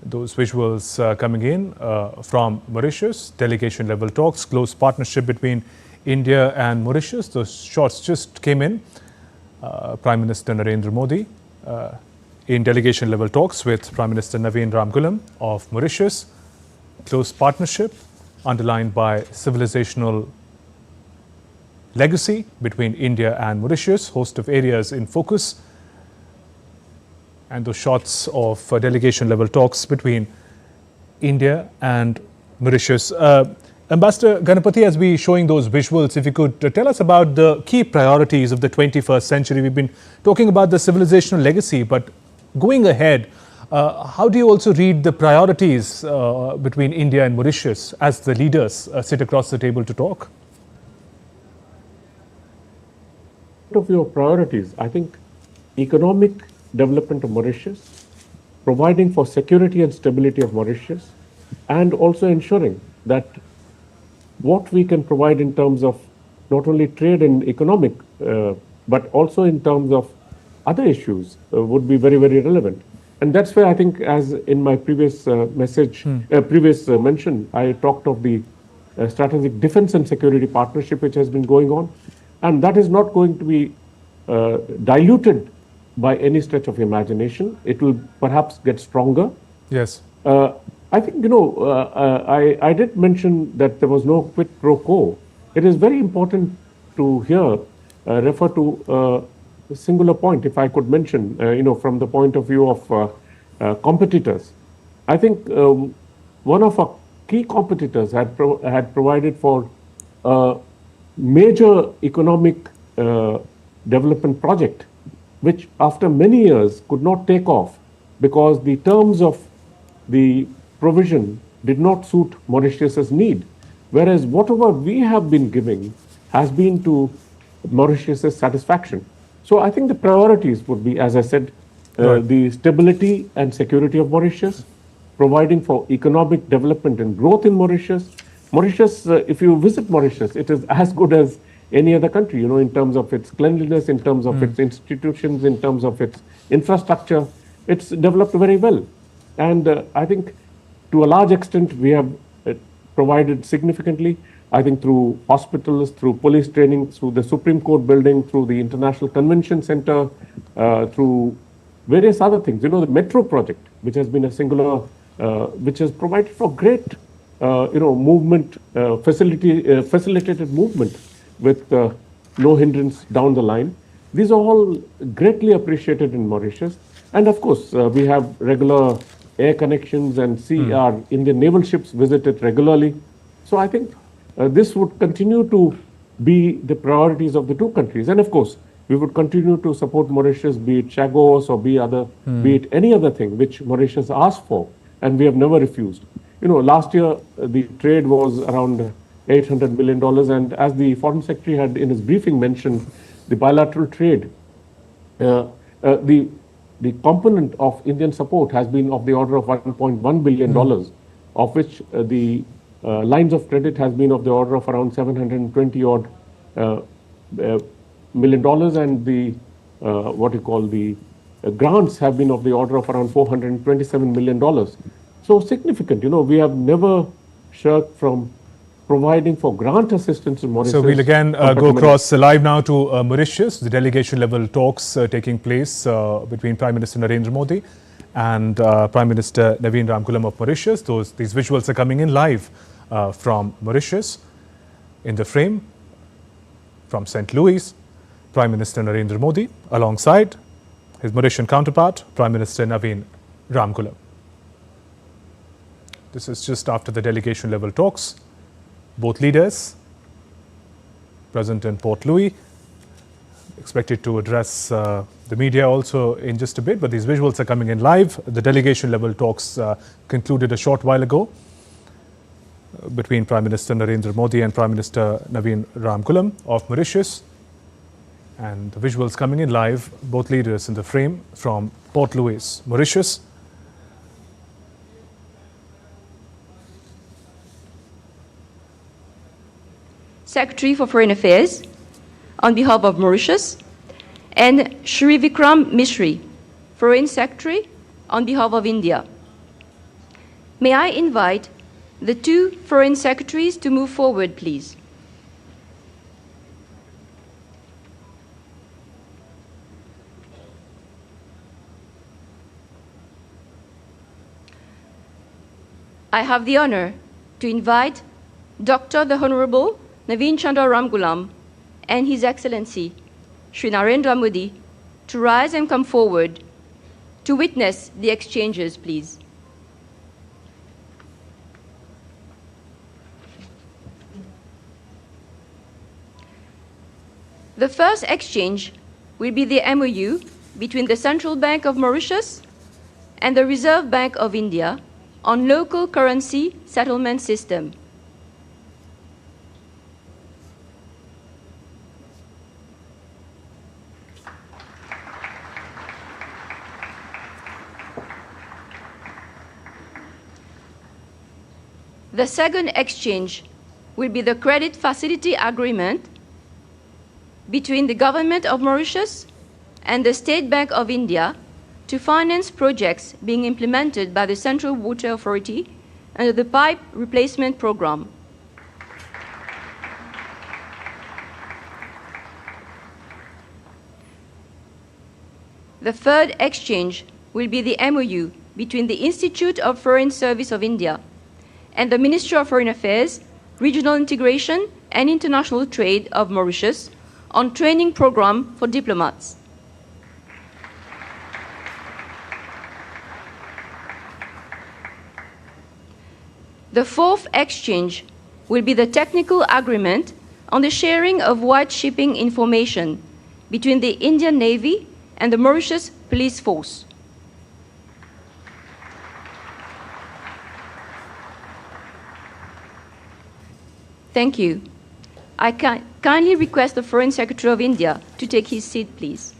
[SPEAKER 1] Those visuals coming in from Mauritius, delegation level talks, close partnership between India and Mauritius. Those shots just came in. Prime Minister Narendra Modi in delegation level talks with Prime Minister Naveen Ramgoolam of Mauritius. Close partnership underlined by civilizational legacy between India and Mauritius, host of areas in focus, and those shots of delegation level talks between India and Mauritius. Ambassador Ganapathy, as we showing those visuals, if you could tell us about the key priorities of the 21st century. We've been talking about the civilizational legacy, but going ahead, how do you also read the priorities between India and Mauritius as the leaders sit across the table to talk?
[SPEAKER 5] Of your priorities, I think economic development of Mauritius, providing for security and stability of Mauritius, and also ensuring that what we can provide in terms of not only trade and economic, but also in terms of other issues would be very, very relevant. And that's where I think, as in my previous mention, I talked of the strategic defense and security partnership which has been going on. and that is not going to be diluted by any stretch of imagination. It will perhaps get stronger.
[SPEAKER 1] Yes.
[SPEAKER 5] I think, I did mention that there was no quid pro quo. It is very important to here refer to a singular point, if I could mention, from the point of view of competitors. I think one of our key competitors had provided for a major economic development project, which after many years could not take off because the terms of the provision did not suit Mauritius's need. Whereas whatever we have been giving has been to Mauritius's satisfaction. So I think the priorities would be, as I said, the stability and security of Mauritius, providing for economic development and growth in Mauritius. Mauritius, if you visit Mauritius, it is as good as any other country, in terms of its cleanliness, in terms of its institutions, in terms of its infrastructure. It's developed very well. And I think to a large extent, we have provided significantly, I think through hospitals, through police training, through the Supreme Court building, through the International Convention Center, through various other things. The metro project, which has been a singular, which has provided for great, movement, facilitated movement with no hindrance down the line. These are all greatly appreciated in Mauritius. And of course, we have regular air connections and our Indian naval ships visit it regularly. So I think this would continue to be the priorities of the two countries. And of course, we would continue to support Mauritius, be it Chagos or be it any other thing which Mauritius asked for, and we have never refused. Last year, the trade was around $800 million, and as the Foreign Secretary had in his briefing mentioned, the bilateral trade, the component of Indian support has been of the order of $1.1 billion, of which the lines of credit has been of the order of around $720 million, and the grants have been of the order of around $427 million. So significant. We have never shirked from providing for grant assistance to Mauritius.
[SPEAKER 1] So we'll again go across live now to Mauritius, the delegation level talks taking place between Prime Minister Narendra Modi and Prime Minister Naveen Ramgoolam of Mauritius. These visuals are coming in live from Mauritius. In the frame from St. Louis, Prime Minister Narendra Modi alongside his Mauritian counterpart, Prime Minister Naveen Ramgoolam. This is just after the delegation level talks. Both leaders present in Port Louis, expected to address the media also in just a bit, but these visuals are coming in live. The delegation level talks concluded a short while ago between Prime Minister Narendra Modi and Prime Minister Naveen Ramgoolam of Mauritius. And the visuals coming in live, both leaders in the frame from Port Louis, Mauritius.
[SPEAKER 10] Secretary for Foreign Affairs, on behalf of Mauritius, and Shri Vikram Mishri, Foreign Secretary, on behalf of India. May I invite the two Foreign Secretaries to move forward, please. I have the honor to invite Dr. the Honorable Naveen Chandra Ramgoolam and His Excellency Shri Narendra Modi to rise and come forward to witness the exchanges, please. The first exchange will be the MOU between the Central Bank of Mauritius and the Reserve Bank of India on local currency settlement system. The second exchange will be the credit facility agreement between the Government of Mauritius and the State Bank of India to finance projects being implemented by the Central Water Authority under the Pipe Replacement Program. The third exchange will be the MOU between the Institute of Foreign Service of India and the Ministry of Foreign Affairs, Regional Integration and International Trade of Mauritius on training program for diplomats. The fourth exchange will be the technical agreement on the sharing of white shipping information between the Indian Navy and the Mauritius Police Force. Thank you. I kindly request the Foreign Secretary of India to take his seat, please.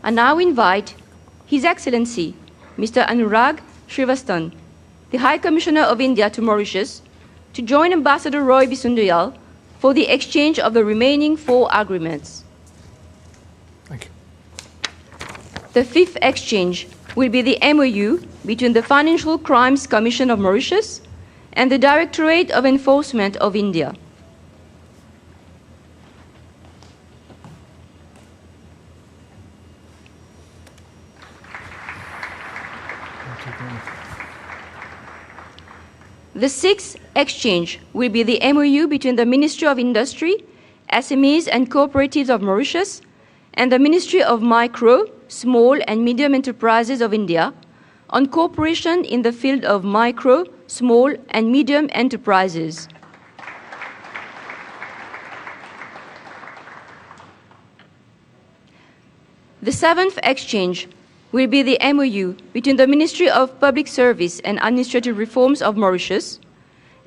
[SPEAKER 10] I now invite His Excellency, Mr. Anurag Srivastava, the High Commissioner of India to Mauritius, to join Ambassador Roy Bisundayal for the exchange of the remaining 4 agreements.
[SPEAKER 1] Thank you.
[SPEAKER 10] The fifth exchange will be the MOU between the Financial Crimes Commission of Mauritius and the Directorate of Enforcement of India. The sixth exchange will be the MOU between the Ministry of Industry, SMEs and Cooperatives of Mauritius and the Ministry of Micro, Small and Medium Enterprises of India on cooperation in the field of micro, small and medium enterprises. The seventh exchange will be the MOU between the Ministry of Public Service and Administrative Reforms of Mauritius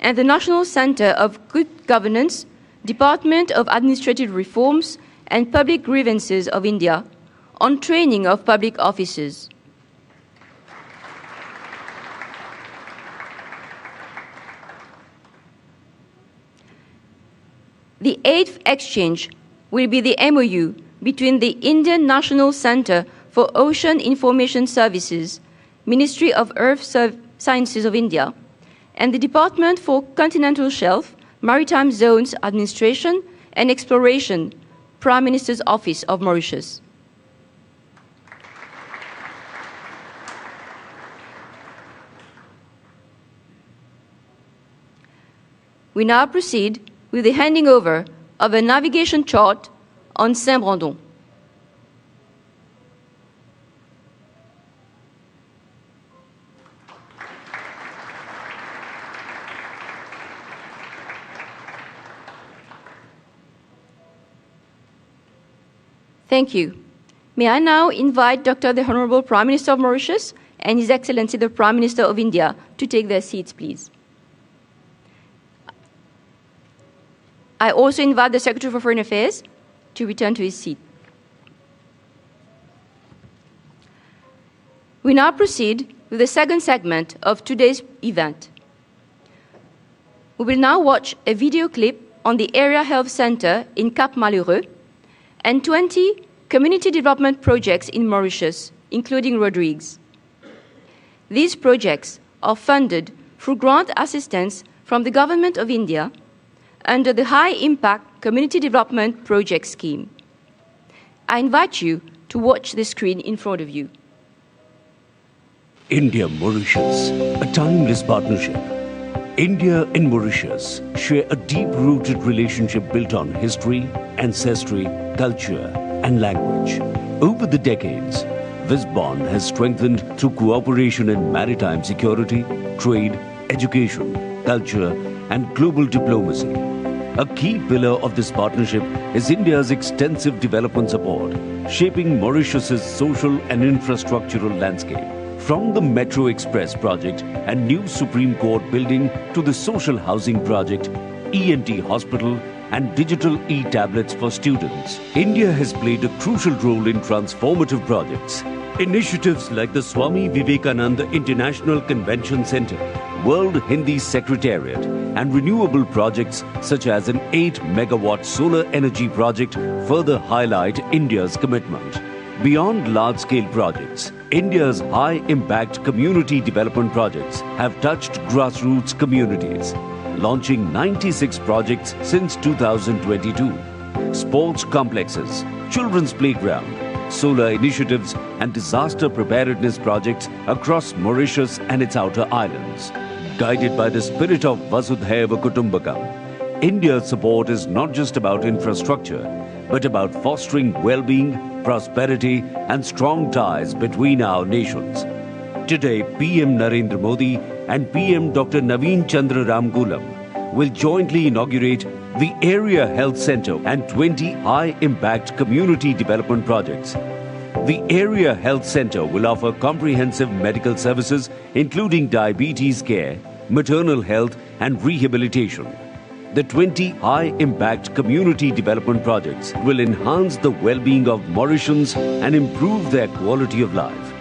[SPEAKER 10] and the National Centre of Good Governance, Department of Administrative Reforms and Public Grievances of India on training of public officers. The eighth exchange will be the MOU between the Indian National Centre for Ocean Information Services, Ministry of Earth Sciences of India, and the Department for Continental Shelf, Maritime Zones Administration and Exploration, Prime Minister's Office of Mauritius. We now proceed with the handing over of a navigation chart on Saint-Brandon. Thank you. May I now invite Dr. the Honorable Prime Minister of Mauritius and His Excellency the Prime Minister of India to take their seats, please. I also invite the Secretary for Foreign Affairs to return to his seat. We now proceed with the second segment of today's event. We will now watch a video clip on the Area Health Center in Cap Malheureux and 20 community development projects in Mauritius, including Rodrigues. These projects are funded through grant assistance from the Government of India under the High Impact Community Development Project Scheme. I invite you to watch the screen in front of you.
[SPEAKER 11] India-Mauritius, a timeless partnership. India and Mauritius share a deep-rooted relationship built on history, ancestry, culture, and language. Over the decades, this bond has strengthened through cooperation in maritime security, trade, education, culture, and global diplomacy. A key pillar of this partnership is India's extensive development support, shaping Mauritius's social and infrastructural landscape. From the Metro Express project and new Supreme Court building to the social housing project, ENT hospital, and digital e-tablets for students, India has played a crucial role in transformative projects. Initiatives like the Swami Vivekananda International Convention Center, World Hindi Secretariat, and renewable projects such as an 8-megawatt solar energy project further highlight India's commitment. Beyond large-scale projects, India's high-impact community development projects have touched grassroots communities, launching 96 projects since 2022. Sports complexes, children's playground, solar initiatives and disaster preparedness projects across Mauritius and its outer islands. Guided by the spirit of Vasudhaiva Kutumbakam, India's support is not just about infrastructure, but about fostering well-being, prosperity and strong ties between our nations. Today, PM Narendra Modi and PM Dr. Naveen Chandra Ramgulam will jointly inaugurate the Area Health Centre and 20 high-impact community development projects. The Area Health Centre will offer comprehensive medical services including diabetes care, maternal health and rehabilitation. The 20 high-impact community development projects will enhance the well-being of Mauritians and improve their quality of life.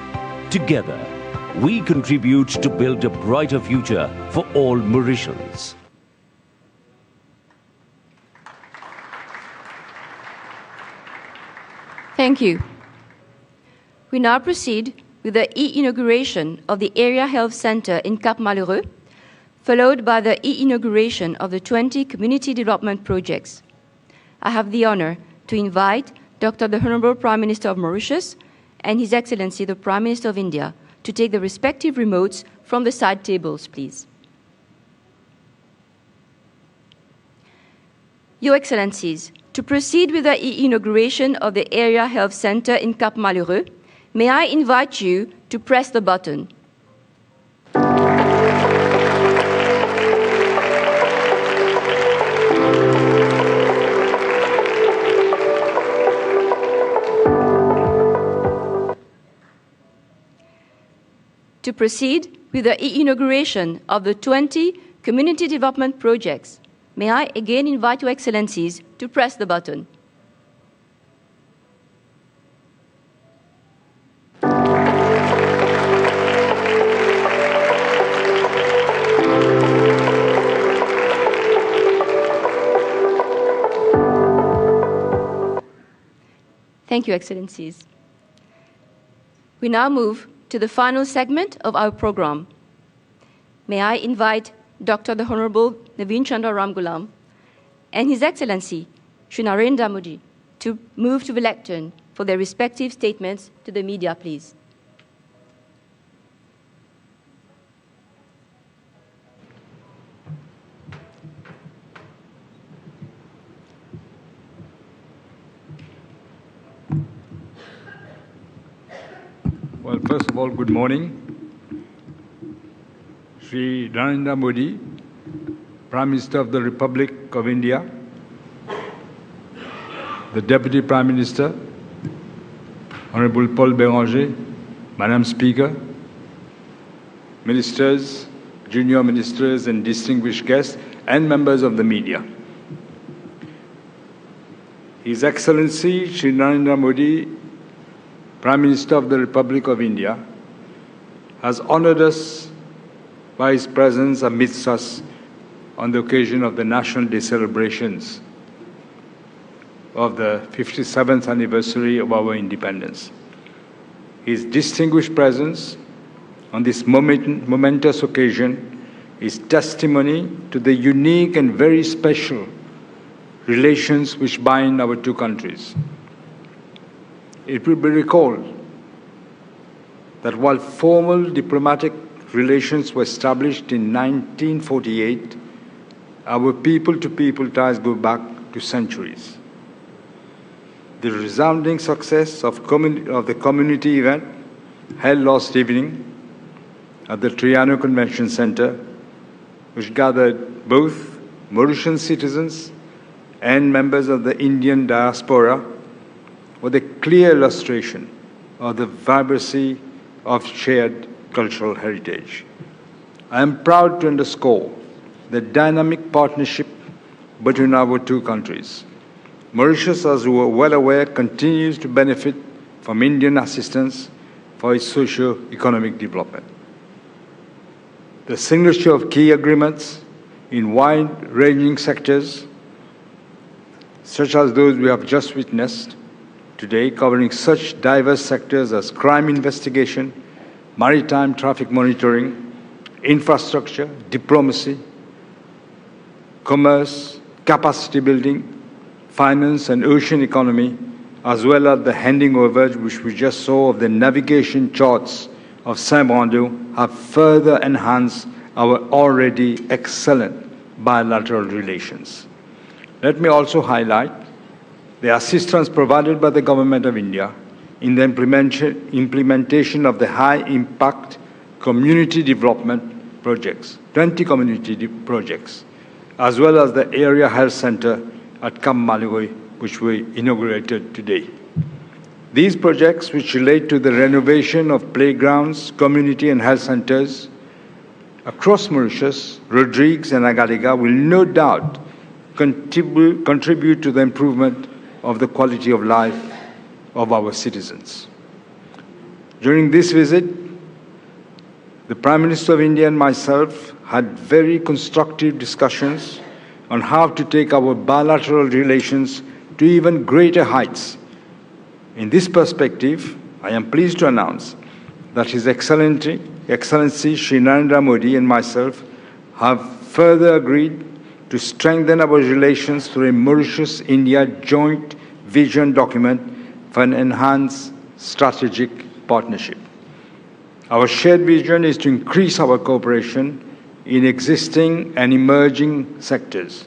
[SPEAKER 11] Together, we contribute to build a brighter future for all Mauritians.
[SPEAKER 10] Thank you. We now proceed with the e-inauguration of the Area Health Centre in Cap Malheureux, followed by the e-inauguration of the 20 community development projects. I have the honor to invite Dr. the Honourable Prime Minister of Mauritius and His Excellency the Prime Minister of India to take the respective remotes from the side tables, please. Your Excellencies, to proceed with the inauguration of the Area Health Centre in Cap Malheureux, may I invite you to press the button. To proceed with the inauguration of the 20 community development projects, may I again invite Your Excellencies to press the button. Thank you, Excellencies. We now move to the final segment of our program. May I invite Dr. the Honourable Naveen Chandra Ramgulam and His Excellency Shri Narendra Modi to move to the lectern for their respective statements to the media, please.
[SPEAKER 3] Well, first of all, good morning. Shri Narendra Modi, Prime Minister of the Republic of India, the Deputy Prime Minister, Honorable Paul Béranger, Madam Speaker, Ministers, Junior Ministers and distinguished guests, and members of the media. His Excellency Shri Narendra Modi, Prime Minister of the Republic of India, has honored us by his presence amidst us on the occasion of the National Day celebrations of the 57th anniversary of our independence. His distinguished presence on this momentous occasion is testimony to the unique and very special relations which bind our two countries. It will be recalled that while formal diplomatic relations were established in 1948, our people-to-people ties go back to centuries. The resounding success of the community event held last evening at the Triano Convention Center, which gathered both Mauritian citizens and members of the Indian diaspora, was a clear illustration of the vibrancy of shared cultural heritage. I am proud to underscore the dynamic partnership between our two countries. Mauritius, as we are well aware, continues to benefit from Indian assistance for its socio-economic development. The signature of key agreements in wide-ranging sectors, such as those we have just witnessed today, covering such diverse sectors as crime investigation, maritime traffic monitoring, infrastructure, diplomacy, commerce, capacity building, finance and ocean economy, as well as the handing over, which we just saw, of the navigation charts of Saint-Brando, have further enhanced our already excellent bilateral relations. Let me also highlight the assistance provided by the Government of India in the implementation of the high-impact community development projects, 20 community projects, as well as the area health center at Camp Malloy, which we inaugurated today. These projects, which relate to the renovation of playgrounds, community and health centers across Mauritius, Rodrigues and Agadiga, will no doubt contribute to the improvement of the quality of life of our citizens. During this visit, the Prime Minister of India and myself had very constructive discussions on how to take our bilateral relations to even greater heights. In this perspective, I am pleased to announce that His Excellency Shri Narendra Modi and myself have further agreed to strengthen our relations through a Mauritius-India joint vision document for an enhanced strategic partnership. Our shared vision is to increase our cooperation in existing and emerging sectors,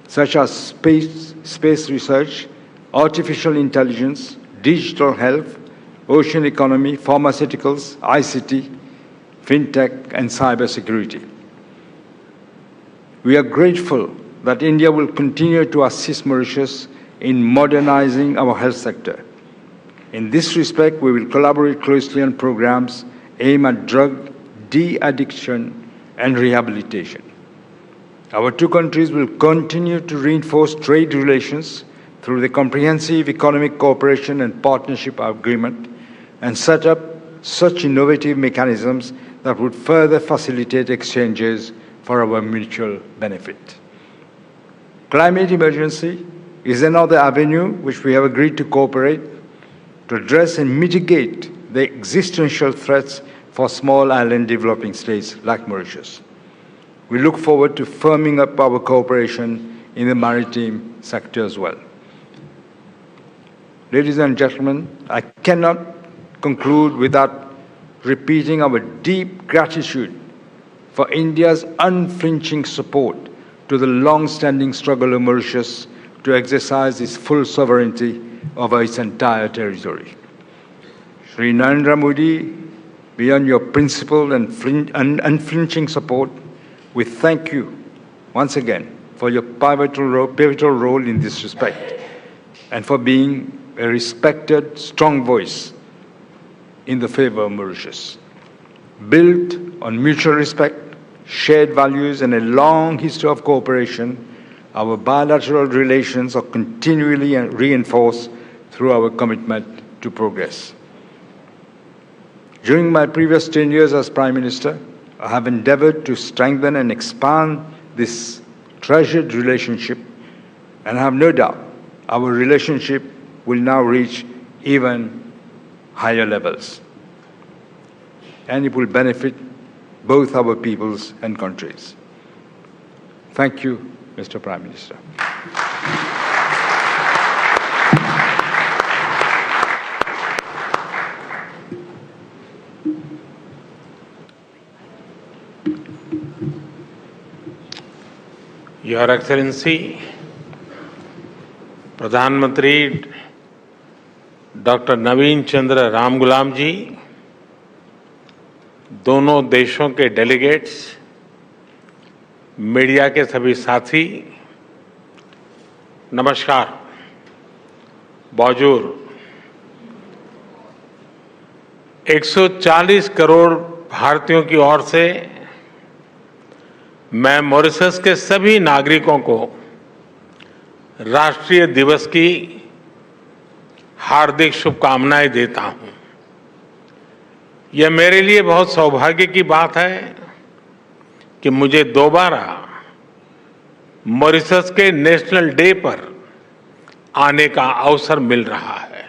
[SPEAKER 3] such as space research, artificial intelligence, digital health, ocean economy, pharmaceuticals, ICT, fintech, and cybersecurity. We are grateful that India will continue to assist Mauritius in modernizing our health sector. In this respect, we will collaborate closely on programs aimed at drug de-addiction and rehabilitation. Our two countries will continue to reinforce trade relations through the Comprehensive Economic Cooperation and Partnership Agreement and set up such innovative mechanisms that would further facilitate exchanges for our mutual benefit. Climate emergency is another avenue which we have agreed to cooperate to address and mitigate the existential threats for small island developing states like Mauritius. We look forward to firming up our cooperation in the maritime sector as well. Ladies and gentlemen, I cannot conclude without repeating our deep gratitude for India's unflinching support to the long-standing struggle of Mauritius to exercise its full sovereignty over its entire territory. Shri Narendra Modi, beyond your principled and unflinching support, we thank you once again for your pivotal role in this respect and for being a respected, strong voice in the favor of Mauritius. Built on mutual respect, shared values, and a long history of cooperation, our bilateral relations are continually reinforced through our commitment to progress. During my previous 10 years as Prime Minister, I have endeavored to strengthen and expand this treasured relationship, and I have no doubt our relationship will now reach even higher levels, and it will benefit both our peoples and countries. Thank you, Mr. Prime Minister.
[SPEAKER 2] Your Excellency, प्रधानमंत्री doctor नवीन चंद्र रामगुलाम जी, दोनों देशों के delegates, media के सभी साथी, नमस्कार। बौजूर 140 करोड़ भारतीयों की ओर से मैं मॉरिशस के सभी नागरिकों को राष्ट्रीय दिवस की हार्दिक शुभकामनाएं देता हूं। यह मेरे लिए बहुत सौभाग्य की बात है कि मुझे दोबारा मॉरिशस के नेशनल डे पर आने का अवसर मिल रहा है।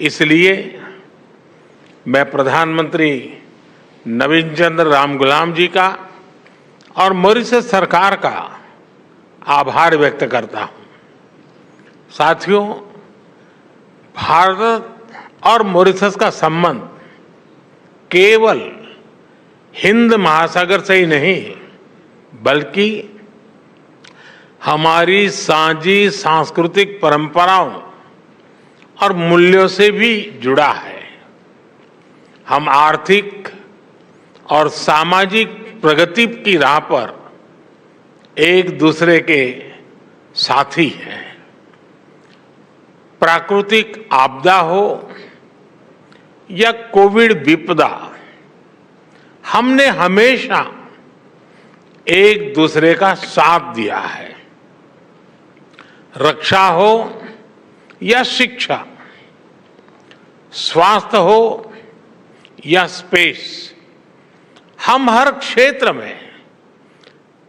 [SPEAKER 2] इसलिए मैं प्रधानमंत्री नवीन चंद्र रामगुलाम जी का और मॉरिशस सरकार का आभार व्यक्त करता हूं। साथियों, भारत और मॉरिशस का संबंध केवल हिंद महासागर से ही नहीं बल्कि हमारी साझी सांस्कृतिक परंपराओं और मूल्यों से भी जुड़ा है। हम आर्थिक और सामाजिक प्रगति की राह पर एक दूसरे के साथी हैं। प्राकृतिक आपदा हो या कोविड विपदा, हमने हमेशा एक दूसरे का साथ दिया है। रक्षा हो या शिक्षा, स्वास्थ्य हो या स्पेस, हम हर क्षेत्र में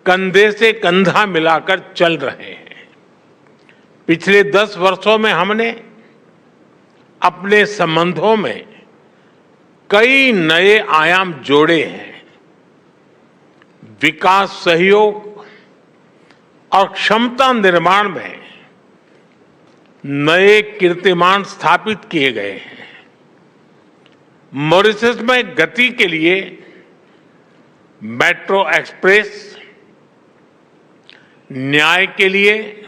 [SPEAKER 2] कंधे से कंधा मिलाकर चल रहे हैं। पिछले 10 वर्षों में हमने अपने संबंधों में कई नए आयाम जोड़े हैं। विकास सहयोग और क्षमता निर्माण में नए कीर्तिमान स्थापित किए गए हैं। मॉरिशस में गति के लिए मेट्रो एक्सप्रेस, न्याय के लिए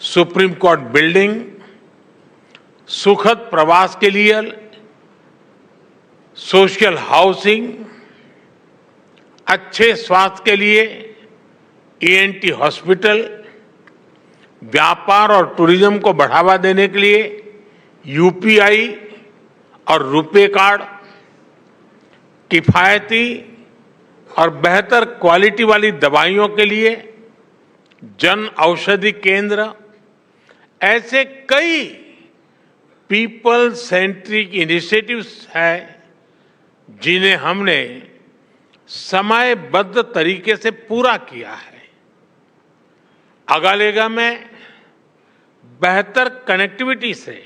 [SPEAKER 2] सुप्रीम कोर्ट बिल्डिंग, सुखद प्रवास के लिए सोशल हाउसिंग, अच्छे स्वास्थ्य के लिए ENT हॉस्पिटल, व्यापार और टूरिज्म को बढ़ावा देने के लिए UPI और रुपे कार्ड, किफायती और बेहतर क्वालिटी वाली दवाइयों के लिए जन औषधि केंद्र, ऐसे कई पीपल सेंट्रिक इनिशिएटिव्स हैं जिन्हें हमने समयबद्ध तरीके से पूरा किया है। अगालेगा में बेहतर कनेक्टिविटी से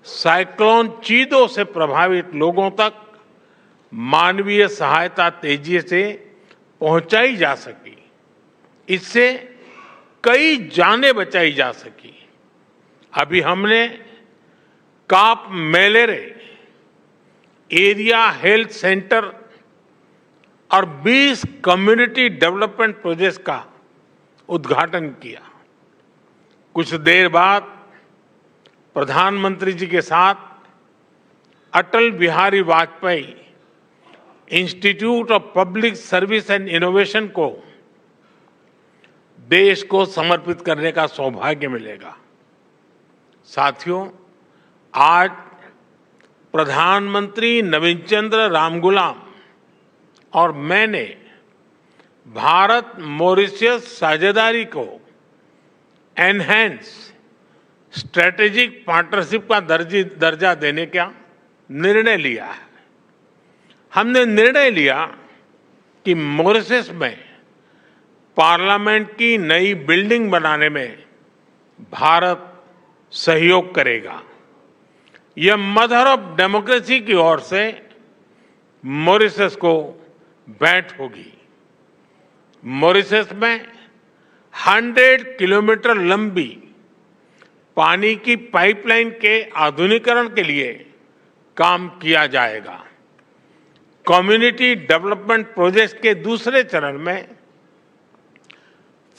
[SPEAKER 2] साइक्लोन चीदों से प्रभावित लोगों तक मानवीय सहायता तेजी से पहुंचाई जा सकी। इससे कई जानें बचाई जा सकी। अभी हमने काप मेलेरे एरिया हेल्थ सेंटर और 20 कम्युनिटी डेवलपमेंट प्रोजेक्ट्स का उद्घाटन किया। कुछ देर बाद प्रधानमंत्री जी के साथ Atal Bihari Vajpayee institute of public service and innovation को देश को समर्पित करने का सौभाग्य मिलेगा। साथियों, आज प्रधानमंत्री नवीन चंद्र रामगुलाम और मैंने भारत मॉरिशस साझेदारी को एनहेंस स्ट्रेटेजिक पार्टनरशिप का दर्जा देने का निर्णय लिया है। हमने निर्णय लिया कि मॉरिशस में पार्लियामेंट की नई बिल्डिंग बनाने में भारत सहयोग करेगा। यह मदर ऑफ डेमोक्रेसी की ओर से मॉरिशस को भेंट होगी। मॉरिशस में 100 किलोमीटर लंबी पानी की पाइपलाइन के आधुनिकीकरण के लिए काम किया जाएगा। कम्युनिटी डेवलपमेंट प्रोजेक्ट के दूसरे चरण में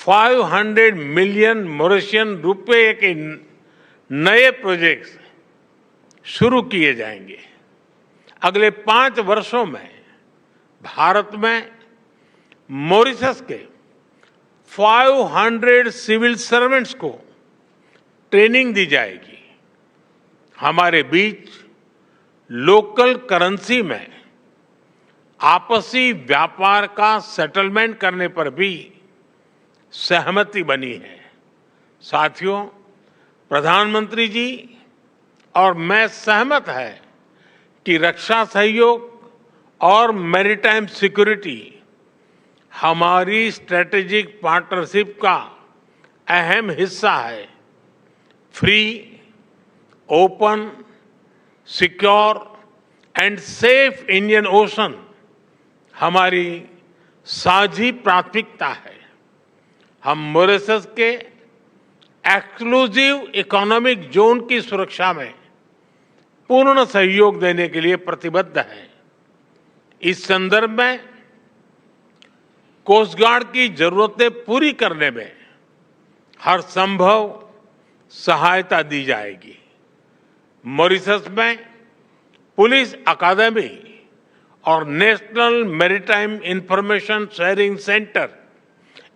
[SPEAKER 2] 500 मिलियन मॉरिशियन रुपए के नए प्रोजेक्ट्स शुरू किए जाएंगे। अगले 5 वर्षों में भारत में मॉरिशस के 500 सिविल सर्वेंट्स को ट्रेनिंग दी जाएगी। हमारे बीच लोकल करेंसी में आपसी व्यापार का सेटलमेंट करने पर भी सहमति बनी है। साथियों, प्रधानमंत्री जी और मैं सहमत है कि रक्षा सहयोग और मैरीटाइम सिक्योरिटी हमारी स्ट्रेटेजिक पार्टनरशिप का अहम हिस्सा है। Free, open, secure and safe Indian ocean हमारी साझी प्राथमिकता है। हम मॉरिशस के एक्सक्लूसिव इकोनॉमिक जोन की सुरक्षा में पूर्ण सहयोग देने के लिए प्रतिबद्ध है। इस संदर्भ में कोस्ट गार्ड की जरूरतें पूरी करने में हर संभव सहायता दी जाएगी। मॉरिशस में पुलिस अकादमी और national maritime information sharing centre,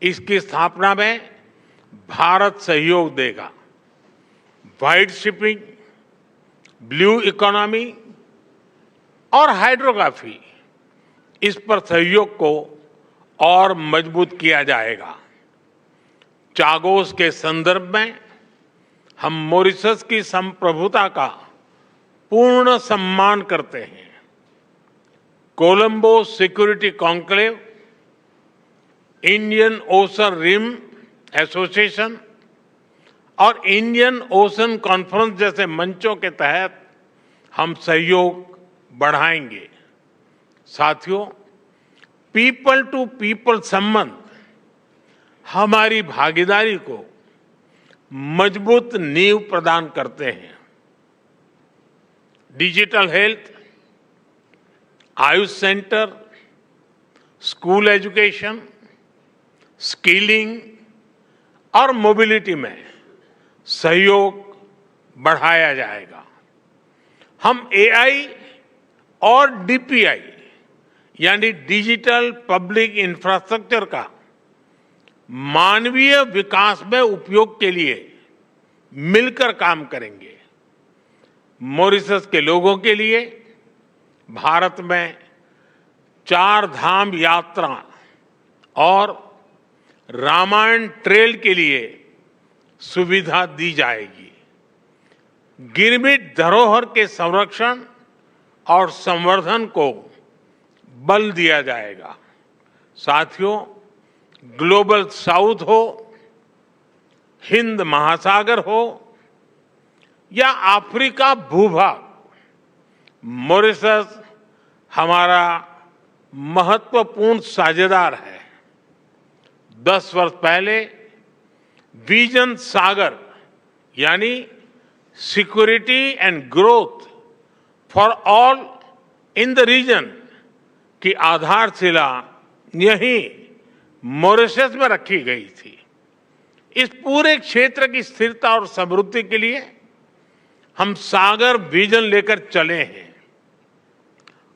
[SPEAKER 2] इसकी स्थापना में भारत सहयोग देगा। व्हाइट शिपिंग, ब्लू इकोनॉमी और हाइड्रोग्राफी, इस पर सहयोग को और मजबूत किया जाएगा। चागोस के संदर्भ में हम मॉरिशस की संप्रभुता का पूर्ण सम्मान करते हैं। Colombo Security Conclave, Indian Ocean Rim Association और इंडियन ओशन कॉन्फ्रेंस जैसे मंचों के तहत हम सहयोग बढ़ाएंगे। साथियों, पीपल टू पीपल संबंध हमारी भागीदारी को मजबूत नींव प्रदान करते हैं। Digital health, Ayush centre, school education, skilling और मोबिलिटी में सहयोग बढ़ाया जाएगा। हम एआई और डीपीआई यानी डिजिटल पब्लिक इंफ्रास्ट्रक्चर का मानवीय विकास में उपयोग के लिए मिलकर काम करेंगे। मॉरिशस के लोगों के लिए भारत में 4 धाम यात्रा और रामायण ट्रेल के लिए सुविधा दी जाएगी। गिरमिट धरोहर के संरक्षण और संवर्धन को बल दिया जाएगा। साथियों, ग्लोबल साउथ हो, हिंद महासागर हो या अफ्रीका भूभाग, मॉरिशस हमारा महत्वपूर्ण साझेदार है। 10 वर्ष पहले विजन सागर यानी security and growth for all in the region की आधारशिला यहीं मॉरिशस में रखी गई थी। इस पूरे क्षेत्र की स्थिरता और समृद्धि के लिए हम सागर विजन लेकर चले हैं।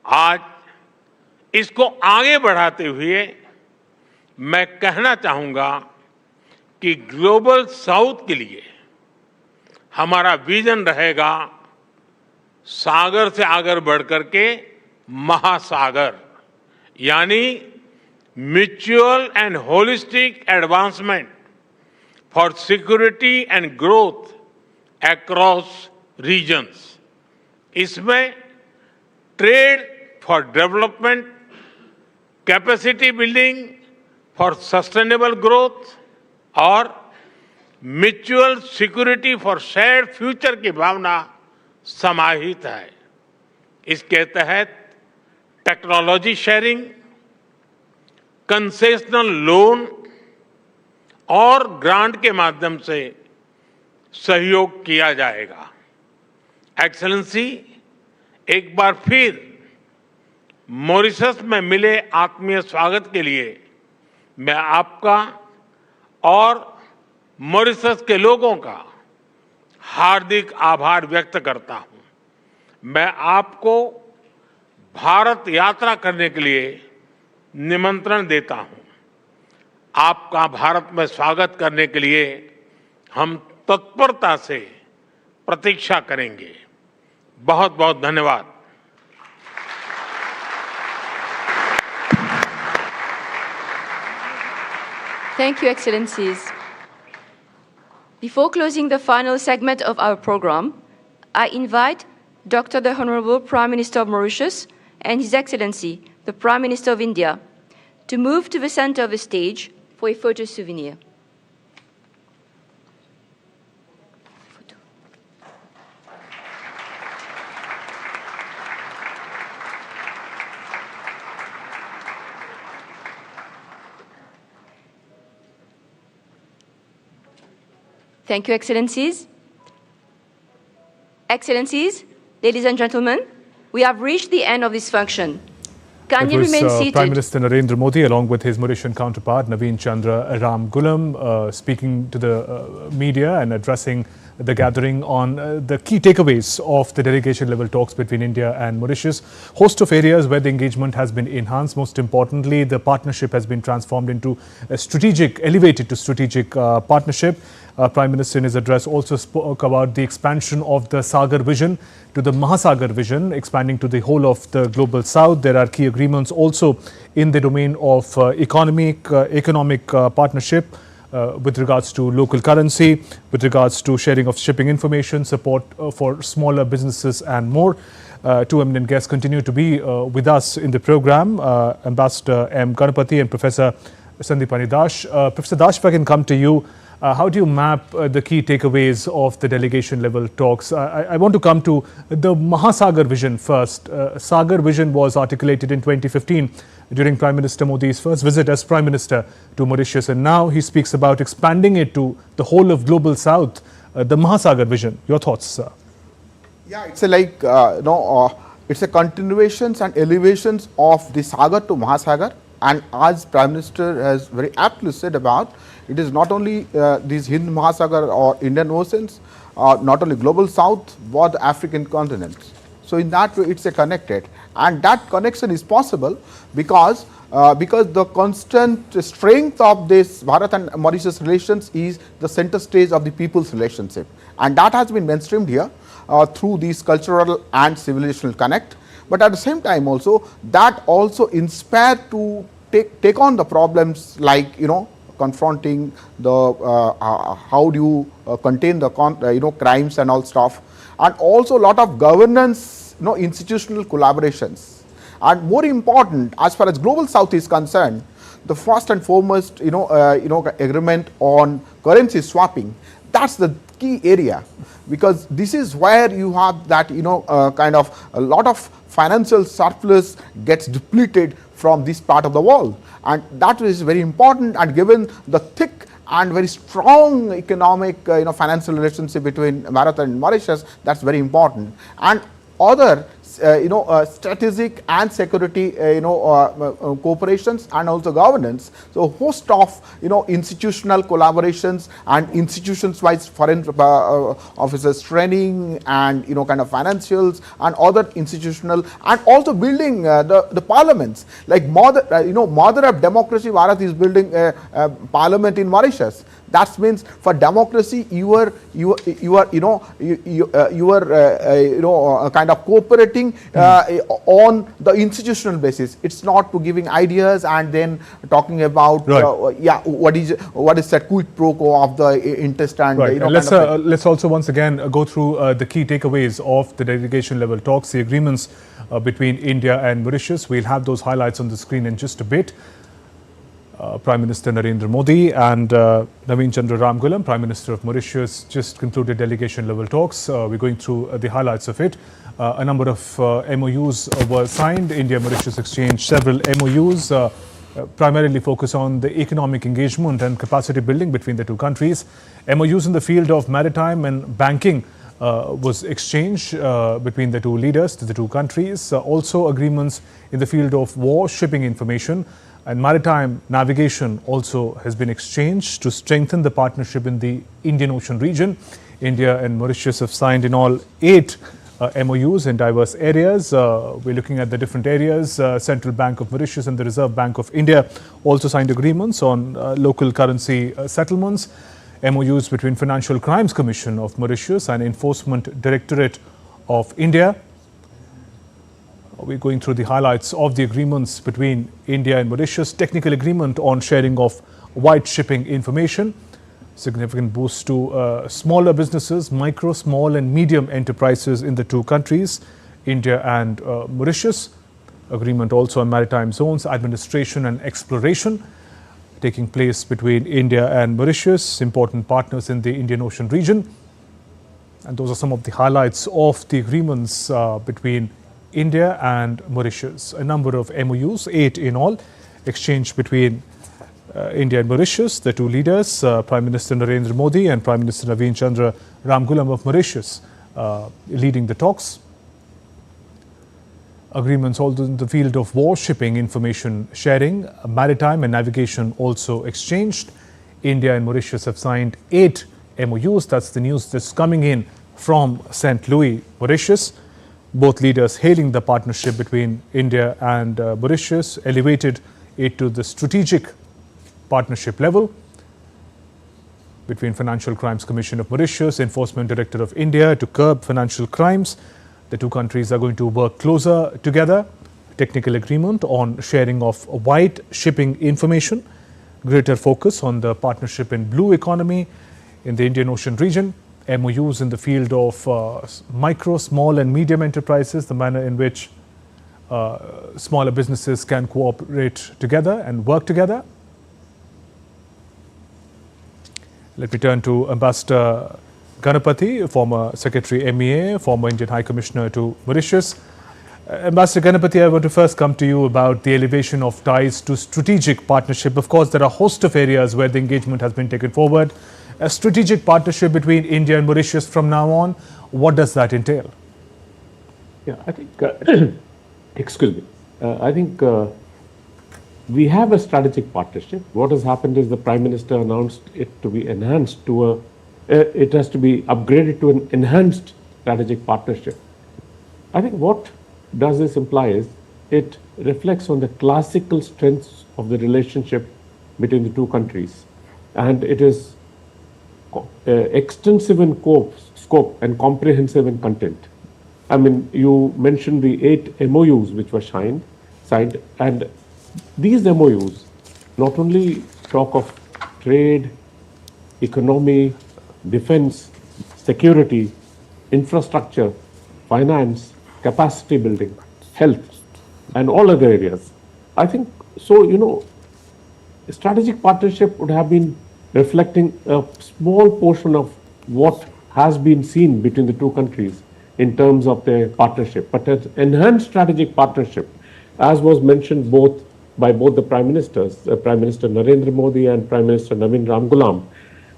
[SPEAKER 2] आज इसको आगे बढ़ाते हुए मैं कहना चाहूंगा कि ग्लोबल साउथ के लिए हमारा विजन रहेगा सागर से आगे बढ़कर के महासागर, यानी mutual and holistic advancement for security and growth across regions. इसमें trade for development, capacity building for sustainable growth और mutual security for shared future की भावना समाहित है। इसके तहत टेक्नोलॉजी शेयरिंग, कंसेशनल लोन और ग्रांट के माध्यम से सहयोग किया जाएगा। एक्सेलेंसी, एक बार फिर मॉरिशस में मिले आत्मीय स्वागत के लिए मैं आपका और मॉरिशस के लोगों का हार्दिक आभार व्यक्त करता हूं। मैं आपको भारत यात्रा करने के लिए निमंत्रण देता हूं। आपका भारत में स्वागत करने के लिए हम तत्परता से प्रतीक्षा करेंगे। बहुत बहुत धन्यवाद।
[SPEAKER 10] Thank you, Excellencies. Before closing the final segment of our program, I invite Dr. the Honorable Prime Minister of Mauritius and His Excellency, the Prime Minister of India, to move to the center of the stage for a photo souvenir. Thank you, Excellencies. Excellencies, ladies and gentlemen, we have reached the end of this function. Can you remain seated?
[SPEAKER 1] Prime Minister Narendra Modi, along with his Mauritian counterpart Naveen Chandra Ramgoolam, speaking to the media and addressing the gathering on the key takeaways of the delegation-level talks between India and Mauritius. Host of areas where the engagement has been enhanced. Most importantly, the partnership has been transformed into a elevated to strategic partnership. Prime Minister in his address also spoke about the expansion of the Sagar vision to the Mahasagar vision, expanding to the whole of the global south. There are key agreements also in the domain of economic partnership with regards to local currency, with regards to sharing of shipping information, support for smaller businesses and more. Two eminent guests continue to be with us in the program, Ambassador M. Ganapathy and Professor Sandipani Dash. Professor Dash, if I can come to you, how do you map the key takeaways of the delegation-level talks? I want to come to the Mahasagar vision first. Sagar vision was articulated in 2015 during Prime Minister Modi's first visit as Prime Minister to Mauritius, and now he speaks about expanding it to the whole of global south, the Mahasagar vision. Your thoughts, sir?
[SPEAKER 6] Yeah, it's it's a continuations and elevations of the Sagar to Mahasagar, and as Prime Minister has very aptly said about, it is not only these Hind Mahasagar or Indian Oceans, not only global south, but the African continents. So in that way, it's a connected, and that connection is possible because the constant strength of this Bharat and Mauritius relations is the center stage of the people's relationship, and that has been mainstreamed here through these cultural and civilizational connect. But at the same time, also that also inspired to take on the problems like confronting the how do you contain the crimes and all stuff, and also a lot of governance, institutional collaborations, and more important as far as global south is concerned, the first and foremost agreement on currency swapping. That's the key area, because this is where you have that kind of a lot of financial surplus gets depleted from this part of the world, and that is very important. And given the thick and very strong economic financial relationship between Bharat and Mauritius, that's very important. And other strategic and security cooperations and also governance. So host of institutional collaborations and institutions wise foreign officers training and kind of financials and other institutional, and also building the parliaments, like mother of democracy. Bharat is building a parliament in Mauritius. That means for democracy, you are kind of cooperating on the institutional basis. It's not to giving ideas and then talking about what is that quid pro quo of the interest and
[SPEAKER 1] let's also once again go through the key takeaways of the delegation level talks, the agreements between India and Mauritius. We'll have those highlights on the screen in just a bit. Prime Minister Narendra Modi and Naveen Chandra Ramgoolam, Prime Minister of Mauritius, just concluded delegation-level talks. We're going through the highlights of it. A number of MOUs were signed. India-Mauritius exchanged several MOUs, primarily focus on the economic engagement and capacity building between the two countries. MOUs in the field of maritime and banking was exchanged between the two leaders to the two countries. Also agreements in the field of war shipping information and maritime navigation also has been exchanged to strengthen the partnership in the Indian Ocean region. India and Mauritius have signed in all 8 MOUs in diverse areas. We're looking at the different areas. Central Bank of Mauritius and the Reserve Bank of India also signed agreements on local currency settlements. MOUs between Financial Crimes Commission of Mauritius and Enforcement Directorate of India. We're going through the highlights of the agreements between India and Mauritius. Technical agreement on sharing of white shipping information. Significant boost to smaller businesses, micro, small and medium enterprises in the two countries, India and Mauritius. Agreement also on maritime zones, administration and exploration taking place between India and Mauritius, important partners in the Indian Ocean region. And those are some of the highlights of the agreements between India and Mauritius. A number of MOUs, 8 in all, exchanged between India and Mauritius. The two leaders, Prime Minister Narendra Modi and Prime Minister Naveen Chandra Ramgoolam of Mauritius, leading the talks. Agreements also in the field of war shipping, information sharing, maritime and navigation also exchanged. India and Mauritius have signed 8 MOUs. That's the news that's coming in from St. Louis, Mauritius. Both leaders hailing the partnership between India and Mauritius, elevated it to the strategic partnership level between Financial Crimes Commission of Mauritius, Enforcement Director of India to curb financial crimes. The two countries are going to work closer together. Technical agreement on sharing of white shipping information, greater focus on the partnership in blue economy in the Indian Ocean region, MOUs in the field of micro, small and medium enterprises, the manner in which smaller businesses can cooperate together and work together. Let me turn to Ambassador Ganapathy, former Secretary MEA, former Indian High Commissioner to Mauritius. Ambassador Ganapathy, I want to first come to you about the elevation of ties to strategic partnership. Of course, there are a host of areas where the engagement has been taken forward. A strategic partnership between India and Mauritius from now on, what does that entail?
[SPEAKER 5] Yeah, I think, excuse me, I think we have a strategic partnership. What has happened is the Prime Minister announced it to be enhanced to a, it has to be upgraded to an enhanced strategic partnership. I think what does this imply is it reflects on the classical strengths of the relationship between the two countries, and it is extensive in scope and comprehensive in content. I mean, you mentioned the 8 MOUs which were signed, and these MOUs not only talk of trade, economy, defense, security, infrastructure, finance, capacity building, health, and all other areas. I think so, you know, a strategic partnership would have been reflecting a small portion of what has been seen between the two countries in terms of their partnership. But an enhanced strategic partnership, as was mentioned by both the Prime Ministers, Prime Minister Narendra Modi and Prime Minister Naveen Ramgoolam,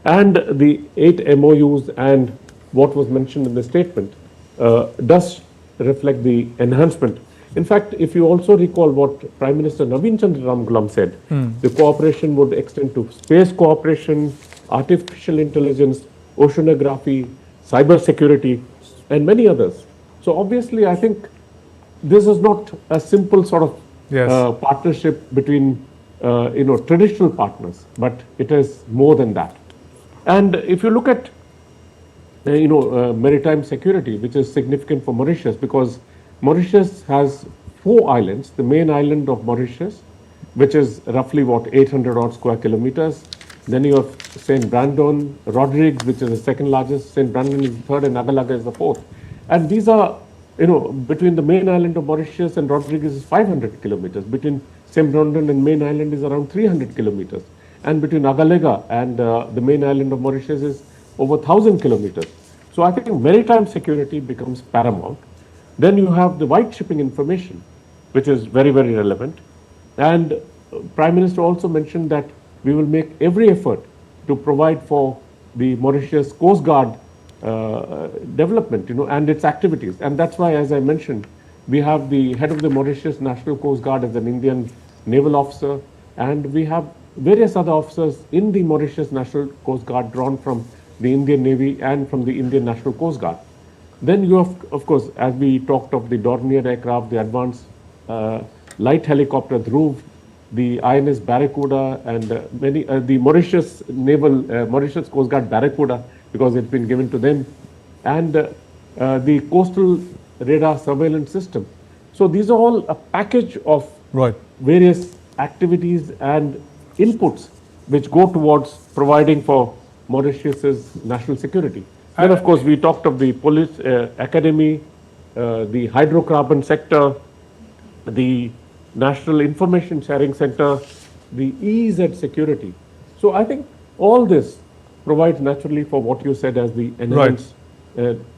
[SPEAKER 5] and the 8 MOUs and what was mentioned in the statement, does reflect the enhancement. In fact, if you also recall what Prime Minister Naveen Chandra Ramgoolam said, the cooperation would extend to space cooperation, artificial intelligence, oceanography, cyber security, and many others. So obviously, I think this is not a simple sort of partnership between traditional partners, but it is more than that. And if you look at maritime security, which is significant for Mauritius, because Mauritius has 4 islands. The main island of Mauritius, which is roughly 800 odd square kilometers. Then you have St. Brandon, Rodrigues, which is the second largest. St. Brandon is the third, and Agalaga is the fourth. And these are, between the main island of Mauritius and Rodrigues is 500 kilometers. Between St. Brandon and main island is around 300 kilometers. And between Agalaga and the main island of Mauritius is over 1,000 kilometers. So I think maritime security becomes paramount. Then you have the white shipping information, which is very, very relevant. And Prime Minister also mentioned that we will make every effort to provide for the Mauritius Coast Guard development, and its activities. And that's why, as I mentioned, we have the head of the Mauritius National Coast Guard as an Indian naval officer, and we have various other officers in the Mauritius National Coast Guard drawn from the Indian Navy and from the Indian National Coast Guard. Then you have, of course, as we talked of the Dornier aircraft, the advanced light helicopter Dhruv, the INS Barracuda, and the Mauritius Mauritius Coast Guard Barracuda, because it's been given to them, and the coastal radar surveillance system. So these are all a package of various activities and inputs which go towards providing for Mauritius's national security. And of course, we talked of the police academy, the hydrocarbon sector, the National Information Sharing Center, the EZ security. So I think all this provides naturally for what you said as the enhanced.